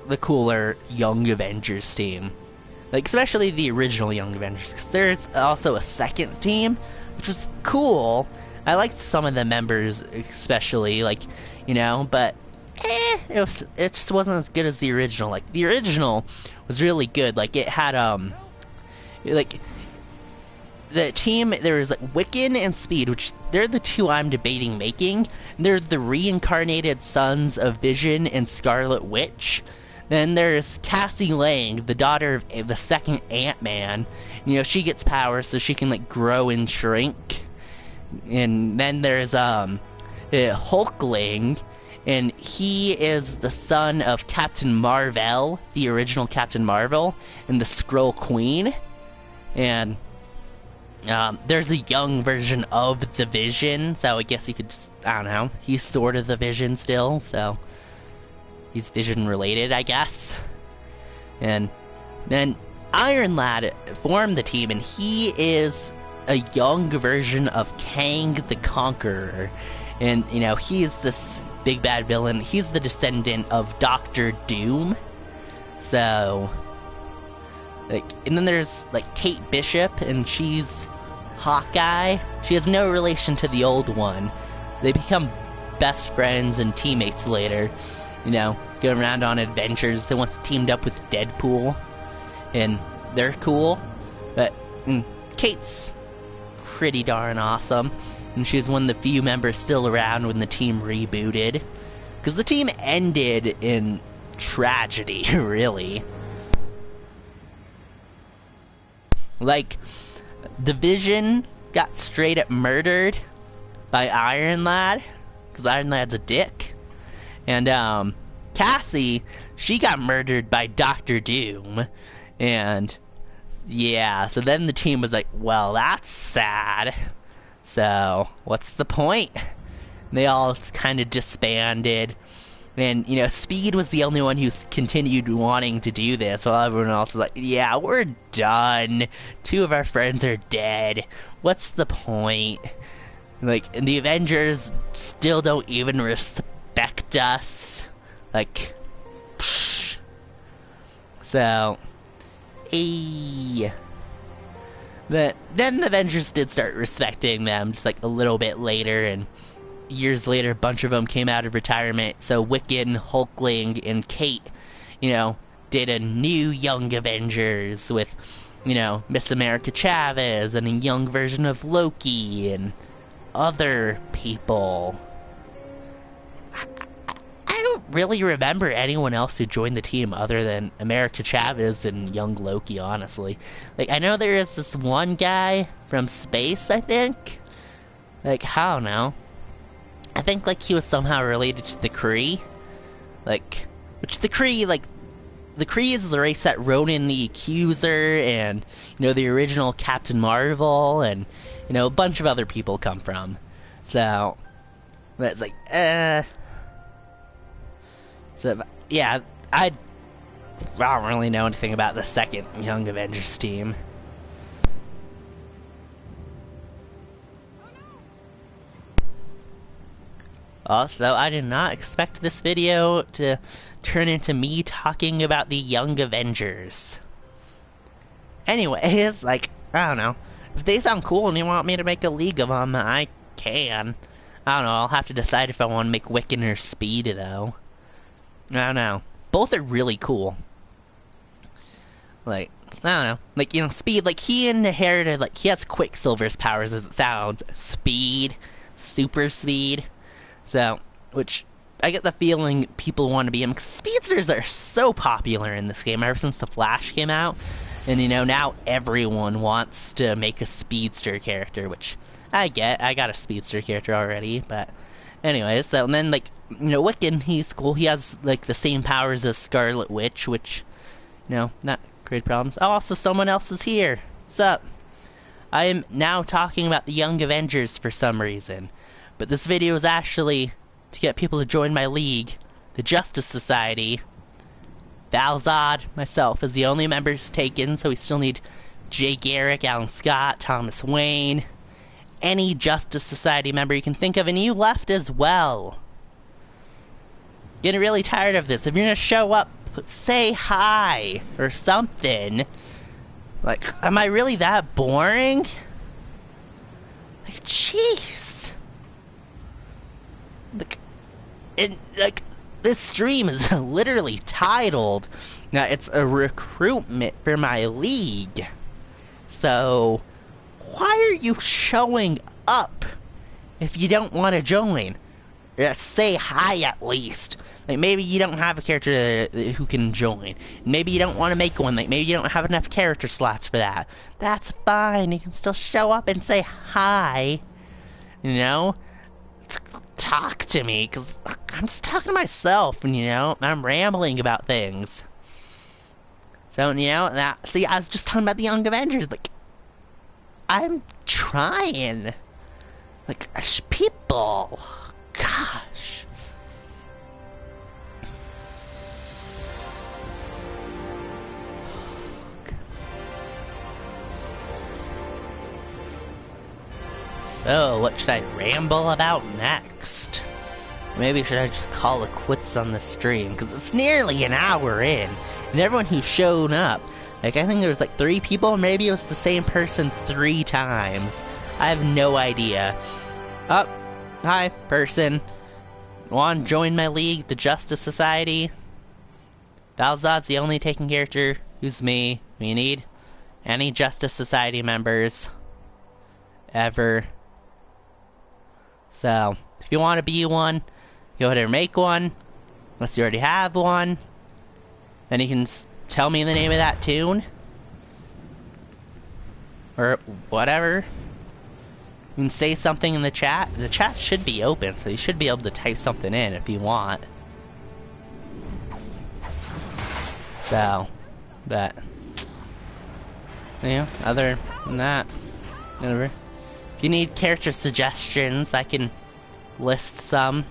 the cooler Young Avengers team. Like, especially the original Young Avengers, because there's also a second team, which was cool. I liked some of the members, especially, like, you know, but, it just wasn't as good as the original. Like, the original was really good. Like, it had, like, the team, there was, like, Wiccan and Speed, which they're the two I'm debating making. They're the reincarnated sons of Vision and Scarlet Witch. Then there's Cassie Lang, the daughter of the second Ant-Man. You know, she gets powers so she can, like, grow and shrink. And then there's, Hulkling, and he is the son of Captain Marvel, the original Captain Marvel, and the Skrull Queen. And there's a young version of the Vision, so I guess you could just, I don't know, he's sort of the Vision still, so he's Vision related, I guess. And then Iron Lad formed the team, and he is a young version of Kang the Conqueror. And, you know, he's this big bad villain. He's the descendant of Doctor Doom. So, like, and then there's, like, Kate Bishop, and she's Hawkeye. She has no relation to the old one. They become best friends and teammates later. You know, going around on adventures. They once teamed up with Deadpool, and they're cool. But Kate's pretty darn awesome, and she's one of the few members still around when the team rebooted. Because the team ended in tragedy, really. Like, Division got straight up murdered by Iron Lad, because Iron Lad's a dick. And, Cassie, she got murdered by Dr. Doom. And, yeah, so then the team was like, well, that's sad. So, what's the point? They all kind of disbanded. And, you know, Speed was the only one who continued wanting to do this, while everyone else was like, yeah, we're done. 2 of our friends are dead. What's the point? Like, and the Avengers still don't even respect us. Like, psh. So, but then the Avengers did start respecting them, just like a little bit later, and years later, a bunch of them came out of retirement. So Wiccan, Hulkling, and Kate, you know, did a new Young Avengers with, you know, Miss America Chavez and a young version of Loki and other people. I don't really remember anyone else who joined the team other than America Chavez and young Loki, honestly. Like, I know there is this one guy from space, I think. Like, I don't know. I think, like, he was somehow related to the Kree. Like, which the Kree, like, the Kree is the race that Ronan the Accuser and, you know, the original Captain Marvel and, you know, a bunch of other people come from. So, that's like, So, yeah, I don't really know anything about the second Young Avengers team. Also, I did not expect this video to turn into me talking about the Young Avengers. Anyways, like, I don't know. If they sound cool and you want me to make a league of them, I can. I don't know, I'll have to decide if I want to make Wiccan or Speed, though. I don't know. Both are really cool. Like, I don't know. Like, you know, Speed, like, he inherited, like, he has Quicksilver's powers as it sounds. Speed, super speed. So, which, I get the feeling people want to be him. Because speedsters are so popular in this game ever since The Flash came out. And, you know, now everyone wants to make a speedster character, which I get. I got a speedster character already, but anyways, so, and then, like, you know, Wiccan, he's cool. He has, like, the same powers as Scarlet Witch, which, you know, not great problems. Oh, also, someone else is here. What's up? I am now talking about the Young Avengers for some reason. But this video is actually to get people to join my league, the Justice Society. Valzad, myself, is the only members taken, so we still need Jay Garrick, Alan Scott, Thomas Wayne, any Justice Society member you can think of, and you left as well. Getting really tired of this. If you're gonna show up, say hi or something. Like, am I really that boring? Like, jeez. Like, this stream is literally titled, now it's a recruitment for my league. So, why are you showing up if you don't want to join? Say hi at least. Like, maybe you don't have a character who can join. Maybe you don't want to make one. Like, maybe you don't have enough character slots for that. That's fine. You can still show up and say hi. You know? Talk to me, because I'm just talking to myself, and, you know, I'm rambling about things. So, you know, see, I was just talking about the Young Avengers, like, I'm trying. Like, people, gosh. So, what should I ramble about next? Maybe should I just call it quits on the stream, because it's nearly an hour in, and everyone who's shown up, Like, I think there was like 3 people, maybe it was the same person 3 times. I have no idea. Oh, hi, person. Want to join my league, the Justice Society? Balzad's the only taken character who's me. We need any Justice Society members ever. So, if you want to be one, go ahead and make one. Unless you already have one. Then you can tell me the name of that tune. Or whatever. You can say something in the chat. The chat should be open, so you should be able to type something in if you want. So, but, you know, other than that, whatever. If you need character suggestions, I can list some.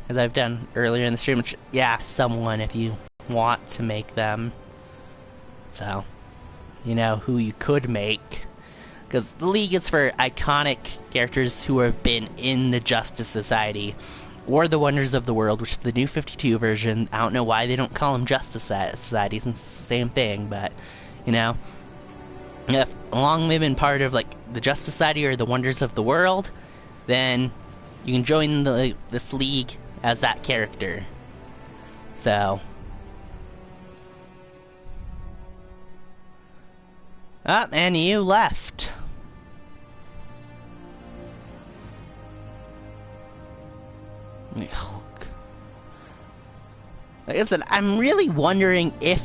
As I've done earlier in the stream, which, yeah, someone if you want to make them. So, you know who you could make. Because the League is for iconic characters who have been in the Justice Society or the Wonders of the World, which is the new 52 version. I don't know why they don't call them Justice Society, since it's the same thing, but, you know, if long they've been part of, like, the Justice Society or the Wonders of the World, then you can join this League as that character. So, and you left. Like I said, I'm really wondering if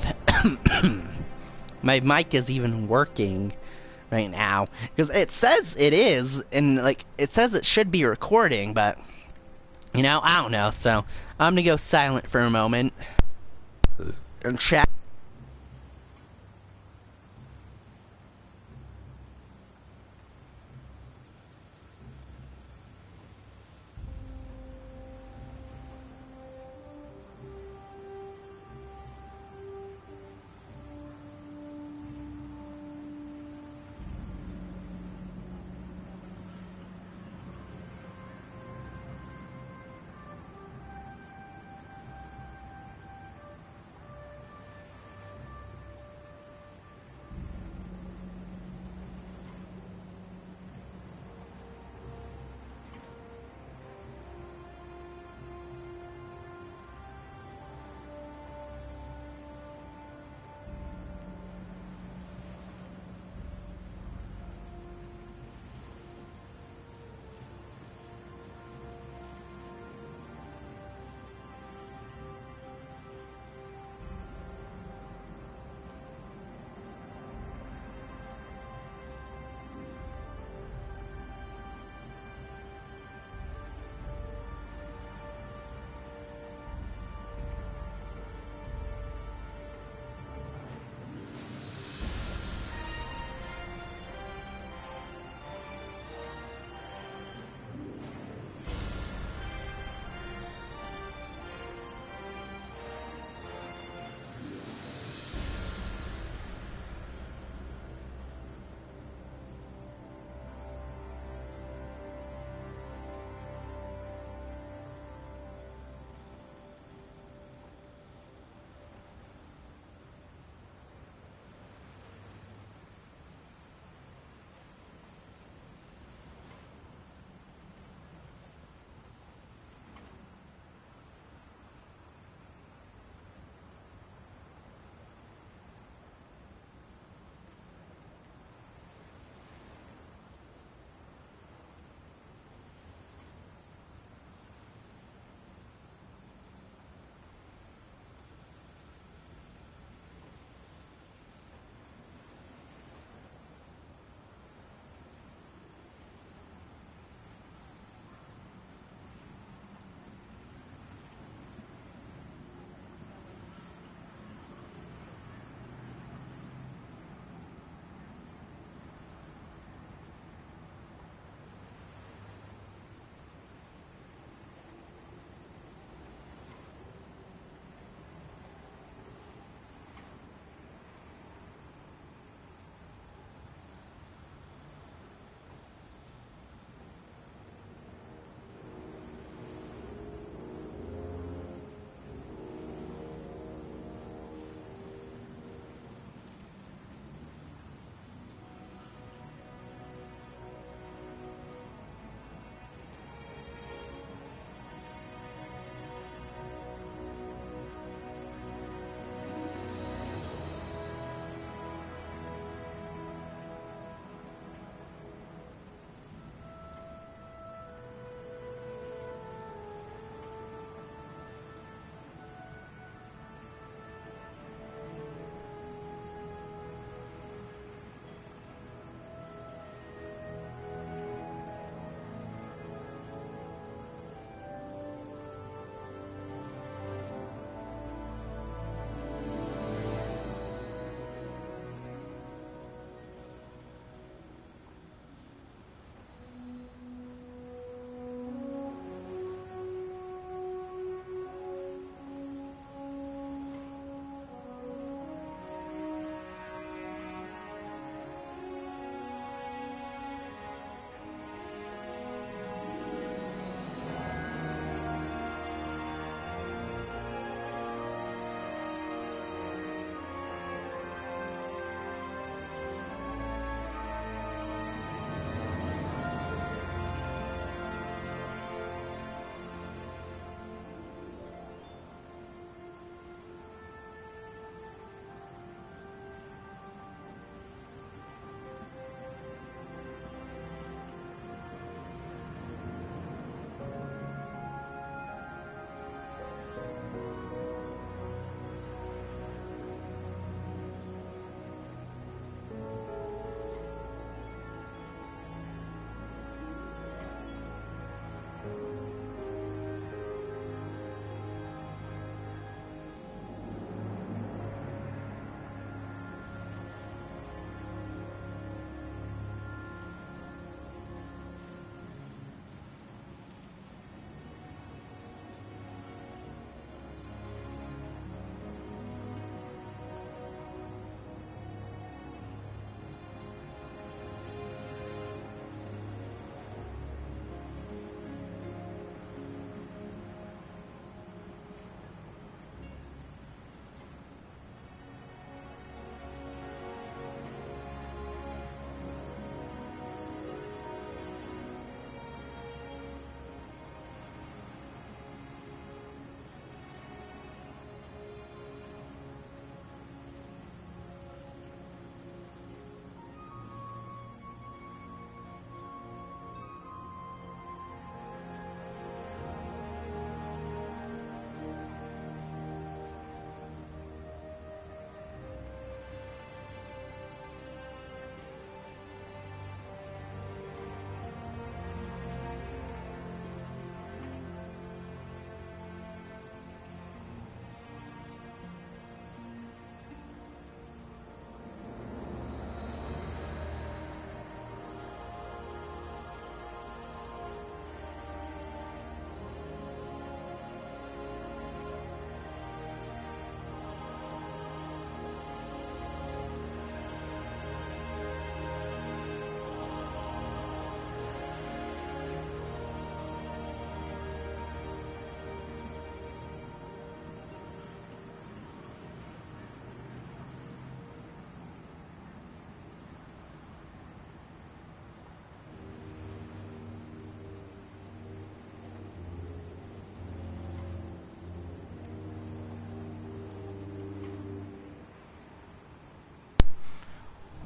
my mic is even working right now. Because it says it is, and like it says it should be recording, but you know, I don't know. So I'm gonna go silent for a moment and chat.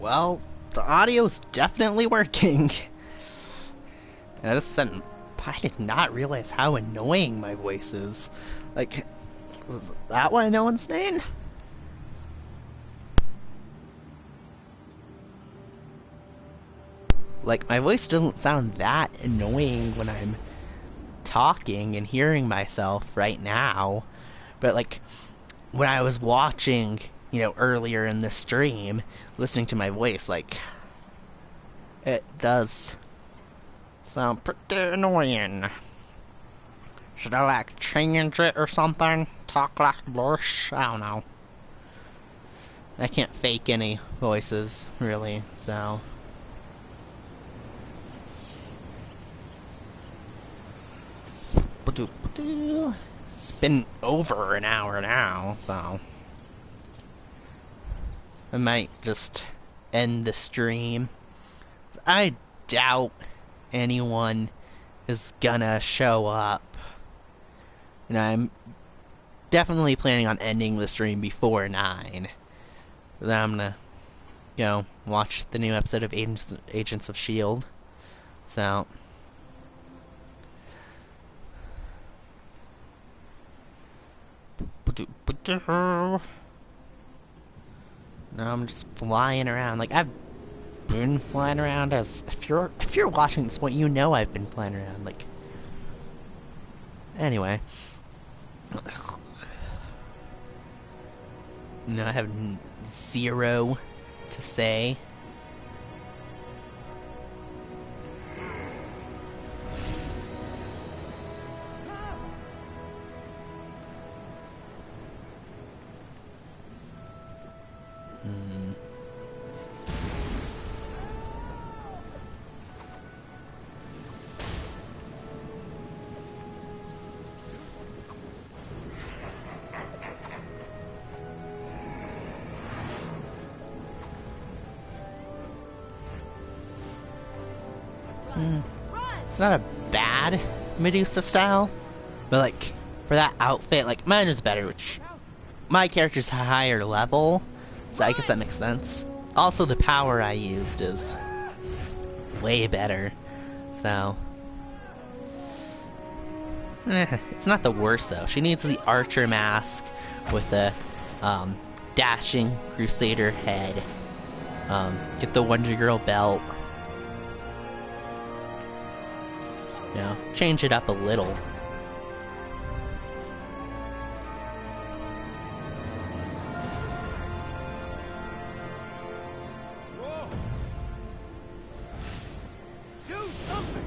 Well, the audio's definitely working. I did not realize how annoying my voice is. Like, is that why no one's staying? Like, my voice doesn't sound that annoying when I'm talking and hearing myself right now. But, like, when I was watching, you know, earlier in the stream, listening to my voice, like, it does sound pretty annoying. Should I, like, change it or something? Talk like Blush? I don't know. I can't fake any voices, really, so... It's been over an hour now, so... I might just end the stream. I doubt anyone is gonna show up. And I'm definitely planning on ending the stream before 9. Then I'm gonna go watch the new episode of Agents of S.H.I.E.L.D. So... Now I'm just flying around. Like, I've been flying around as... If you're watching this point, you know I've been flying around, like... Anyway. No, I have zero to say. It's not a bad Medusa style, but like, for that outfit, like, mine is better, which, my character's higher level, so I guess that makes sense. Also, the power I used is way better, so... it's not the worst, though. She needs the archer mask with the, dashing crusader head. Get the Wonder Girl belt. You know, change it up a little. Whoa. Do something.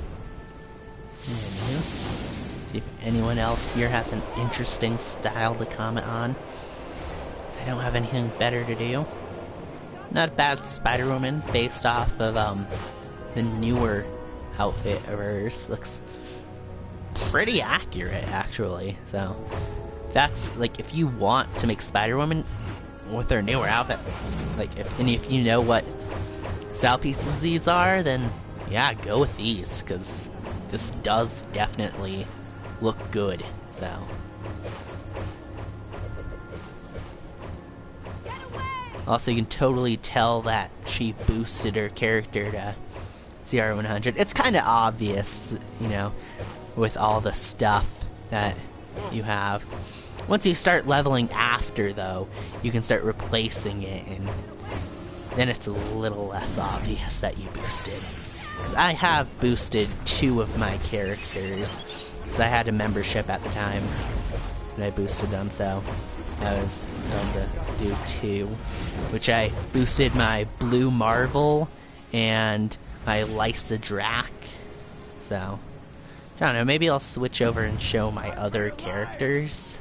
See if anyone else here has an interesting style to comment on. I don't have anything better to do. Not a bad Spider-Woman based off of the newer outfit of hers. Looks pretty accurate, actually. So that's like, if you want to make Spider-Woman with her newer outfit, like, if you know what style pieces these are, then yeah, go with these, because this does definitely look good. So also, you can totally tell that she boosted her character to CR100. It's kind of obvious, you know, with all the stuff that you have. Once you start leveling after, though, you can start replacing it, and then it's a little less obvious that you boosted. Because I have boosted 2 of my characters, because I had a membership at the time, and I boosted them, so I was going to do 2. Which I boosted my Blue Marvel and my Lysa Drac. So, I don't know, maybe I'll switch over and show my other characters.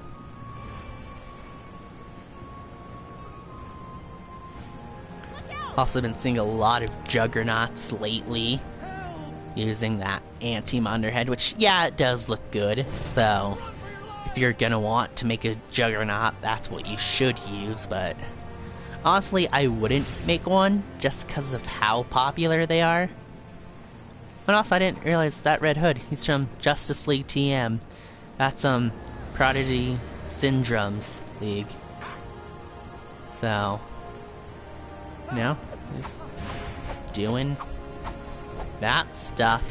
Also been seeing a lot of Juggernauts lately, using that anti-Monder head, which, yeah, it does look good. So, if you're gonna want to make a Juggernaut, that's what you should use, but honestly, I wouldn't make one, just because of how popular they are. And also, I didn't realize that Red Hood, he's from Justice League TM. That's, Prodigy Syndrome's league. So, you know, Just doing that stuff.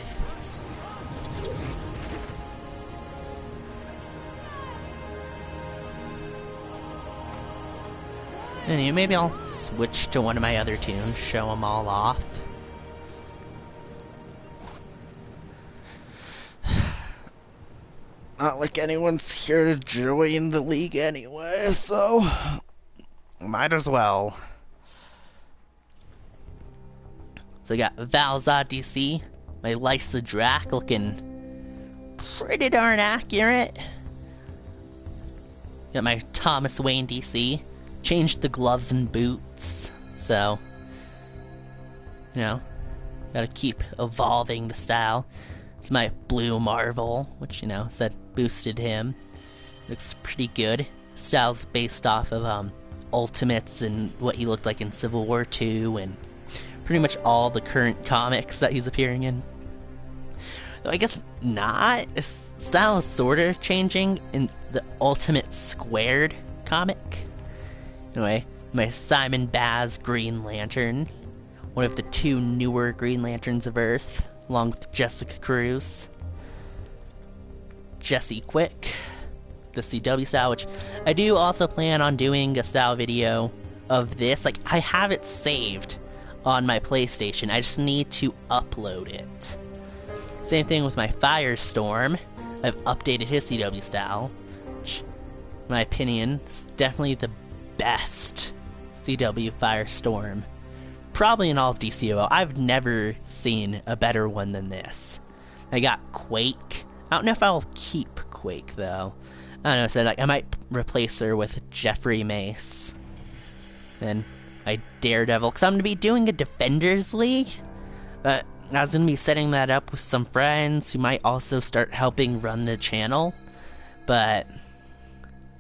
Anyway, maybe I'll switch to one of my other tunes, show them all off. Not like anyone's here to join the league anyway, so might as well. So I got Valzad DC, my Lysa Drac looking pretty darn accurate. Got my Thomas Wayne DC. Changed the gloves and boots, so, you know, gotta keep evolving the style. It's my Blue Marvel, which, you know, said boosted him. Looks pretty good. Style's based off of Ultimates and what he looked like in Civil War II and pretty much all the current comics that he's appearing in. Though I guess not. His style is sort of changing in the Ultimate Squared comic. Anyway, my Simon Baz Green Lantern, one of the two newer Green Lanterns of Earth, along with Jessica Cruz. Jesse Quick, the CW style, which I do also plan on doing a style video of this. Like, I have it saved on my PlayStation, I just need to upload it. Same thing with my Firestorm. I've updated his CW style, which, in my opinion, is definitely the best CW Firestorm. Probably in all of DCUO. I've never seen a better one than this. I got Quake. I don't know if I'll keep Quake, though. I don't know, so like, I might replace her with Jeffrey Mace. Then my Daredevil, because I'm going to be doing a Defenders League. But I was going to be setting that up with some friends who might also start helping run the channel. But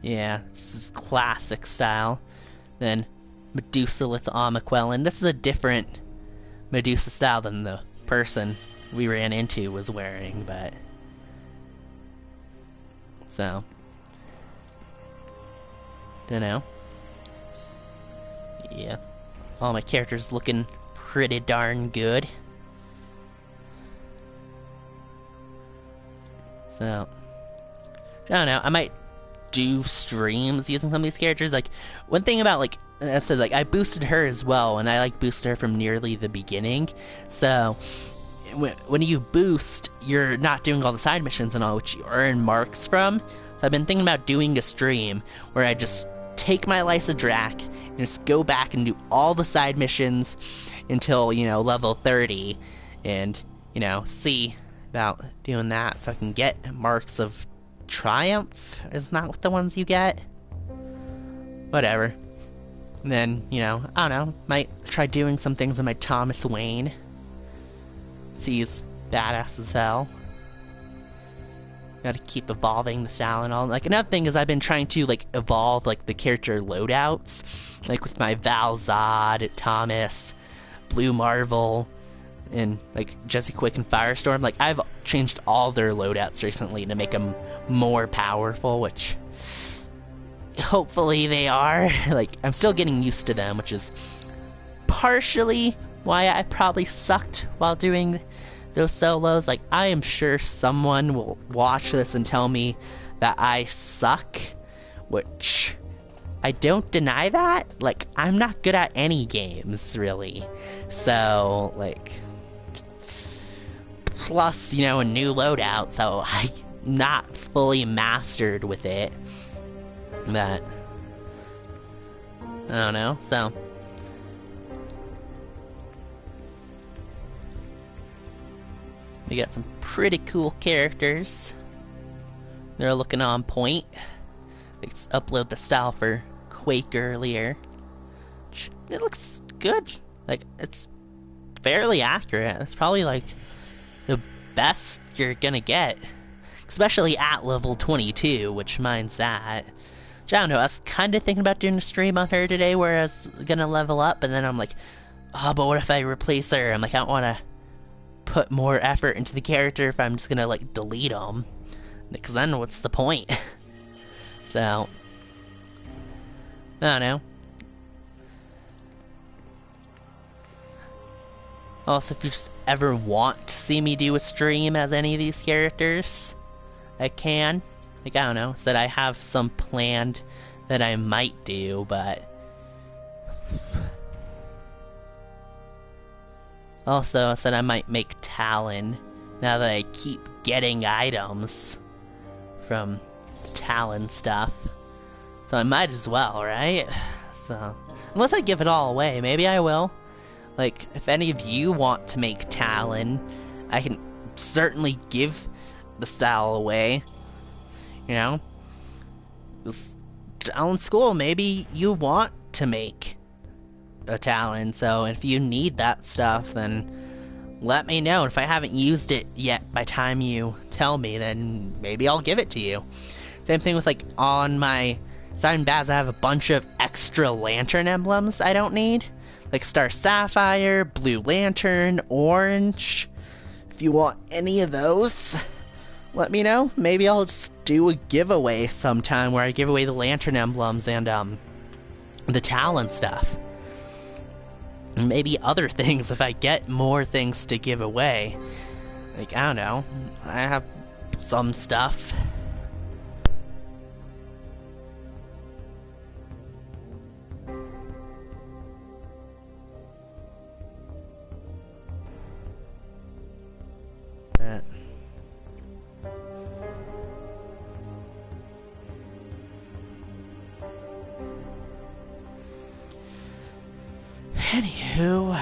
yeah, it's this classic style. Then Medusa with McQuillan. This is a different Medusa style than the person we ran into was wearing, but so don't know. Yeah, all my characters looking pretty darn good. So I don't know. I might do streams using some of these characters. Like, one thing about, like, I said, like, I boosted her as well, and I, like, boosted her from nearly the beginning. So when you boost, you're not doing all the side missions and all, which you earn marks from. So I've been thinking about doing a stream where I just take my Lysa Drac and just go back and do all the side missions until, you know, level 30, and, you know, see about doing that so I can get marks of Triumph. Isn't that what the ones you get? Whatever. And then, you know, I don't know, might try doing some things in my Thomas Wayne. See, he's badass as hell. Gotta keep evolving the style and all. Like, another thing is I've been trying to, like, evolve, like, the character loadouts. Like, with my Valzad, Thomas, Blue Marvel, and, like, Jesse Quick and Firestorm. Like, I've changed all their loadouts recently to make them more powerful, which hopefully they are. Like, I'm still getting used to them, which is partially why I probably sucked while doing those solos. Like, I am sure someone will watch this and tell me that I suck, which I don't deny that. Like, I'm not good at any games, really. So, like, plus, you know, a new loadout, so I'm not fully mastered with it. But I don't know, so we got some pretty cool characters. They're looking on point. They just upload the style for Quake earlier. It looks good. Like, it's fairly accurate. It's probably like the best you're gonna get, especially at level 22, which mine's at. Which, I don't know, I was kind of thinking about doing a stream on her today where I was gonna level up, and then I'm like, oh, but what if I replace her? I'm like, I don't want to put more effort into the character if I'm just gonna, like, delete them, because then what's the point? So, I don't know. Also, if you just ever want to see me do a stream as any of these characters, I can. Like, I don't know, said I have some planned that I might do, but... Also, I said I might make Talon, now that I keep getting items from the Talon stuff. So I might as well, right? So, unless I give it all away, maybe I will. Like, if any of you want to make Talon, I can certainly give the style away. You know? This Talon School, maybe you want to make a Talon, so if you need that stuff, then let me know. If I haven't used it yet by time you tell me, then maybe I'll give it to you. Same thing with, like, on my Side and Baz, I have a bunch of extra lantern emblems I don't need. Like Star Sapphire, Blue Lantern, Orange. If you want any of those, let me know. Maybe I'll just do a giveaway sometime where I give away the lantern emblems and the Talon stuff. And maybe other things if I get more things to give away. Like, I don't know. I have some stuff. Anywho,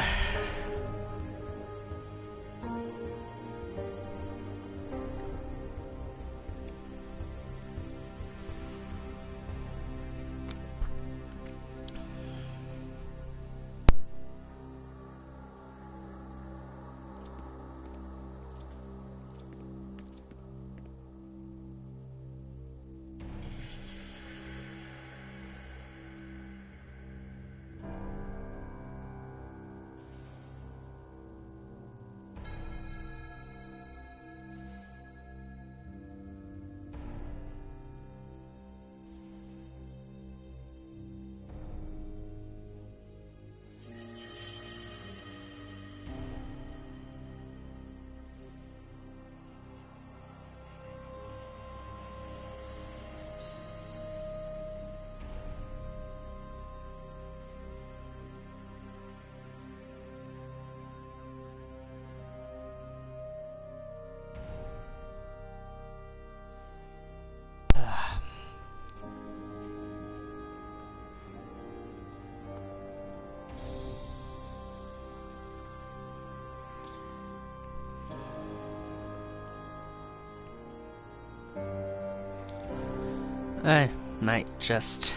I might just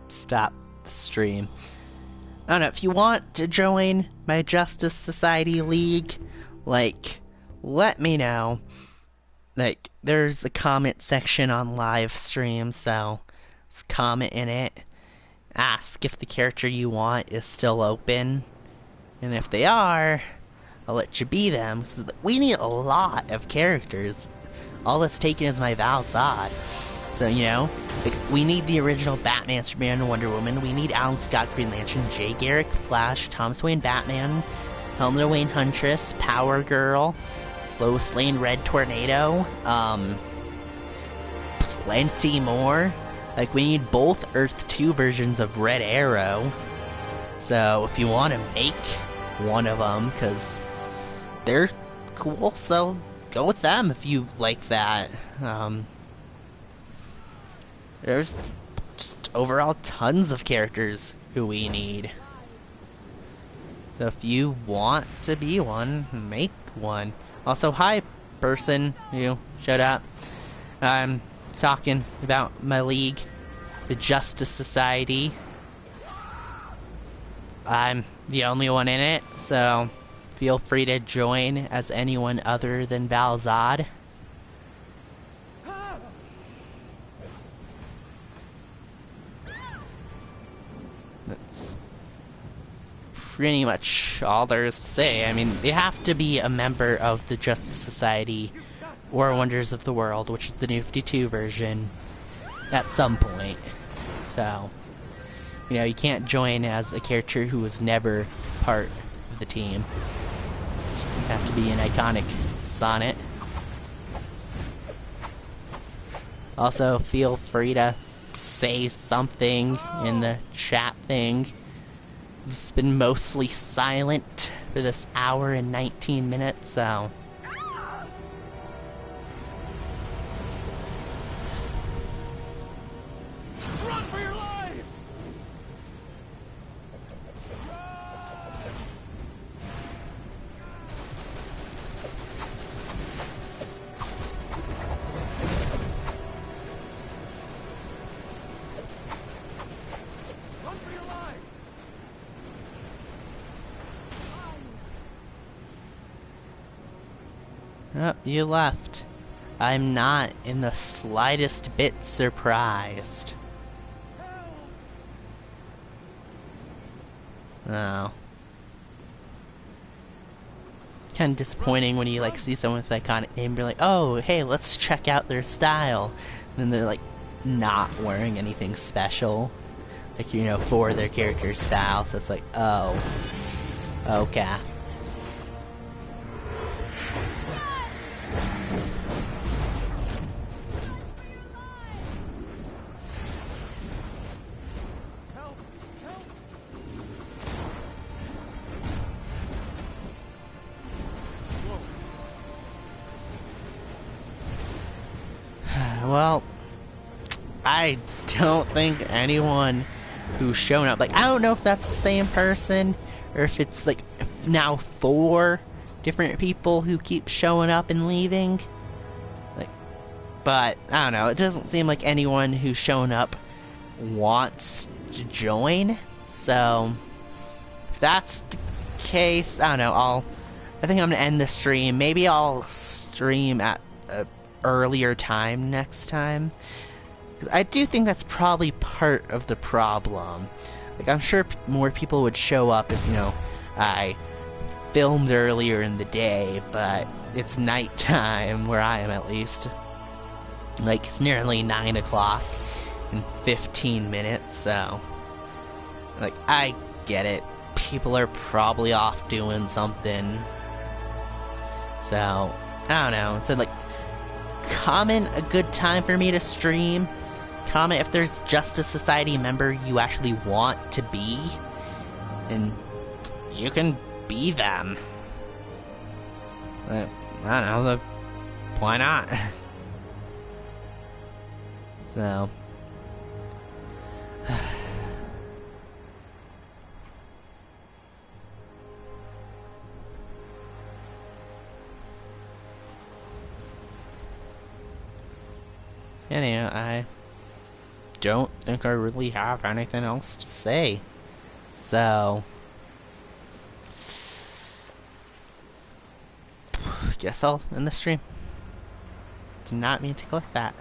stop the stream. I don't know, if you want to join my Justice Society League, like, let me know. Like, there's a comment section on live stream, so just comment in it. Ask if the character you want is still open. And if they are, I'll let you be them. We need a lot of characters. All that's taken is my Val-Zod. So, you know, like, we need the original Batman, Superman, and Wonder Woman. We need Alan Scott, Green Lantern, Jay Garrick, Flash, Thomas Wayne, Batman, Helena Wayne, Huntress, Power Girl, Lois Lane, Red Tornado, plenty more. Like, we need both Earth 2 versions of Red Arrow. So, if you want to make one of them, because they're cool, so go with them if you like that. There's just overall tons of characters who we need. So if you want to be one, make one. Also, hi, person who showed up. I'm talking about my league, the Justice Society. I'm the only one in it, so feel free to join as anyone other than Val-Zod. Pretty much all there is to say. I mean, you have to be a member of the Justice Society or Wonders of the World, which is the new 52 version, at some point. So, you know, you can't join as a character who was never part of the team. Because you have to be an iconic Sonnet. Also, feel free to say something in the chat thing. It's been mostly silent for this hour and 19 minutes, so... Run for your life! Run for your life! Oh, you left. I'm not in the slightest bit surprised. Oh. Kind of disappointing when you like see someone with iconic name and you're like, oh, hey, let's check out their style. And then they're like not wearing anything special. Like, you know, for their character's style. So it's like, oh. Okay. Well, I don't think anyone who's shown up, like, I don't know if that's the same person, or if it's, like, now 4 different people who keep showing up and leaving. Like, but, I don't know, it doesn't seem like anyone who's shown up wants to join, so, if that's the case, I don't know, I think I'm gonna end the stream. Maybe I'll stream at a earlier time next time. I do think that's probably part of the problem. Like, I'm sure more people would show up if, you know, I filmed earlier in the day, but it's nighttime, where I am at least. Like, it's nearly 9 o'clock in 15 minutes, so... Like, I get it. People are probably off doing something. So, I don't know. So, like, comment a good time for me to stream. Comment if there's Justice Society member you actually want to be. And you can be them. But, I don't know, why not? So... Anyhow, I don't think I really have anything else to say. So... guess I'll end the stream. Did not mean to click that.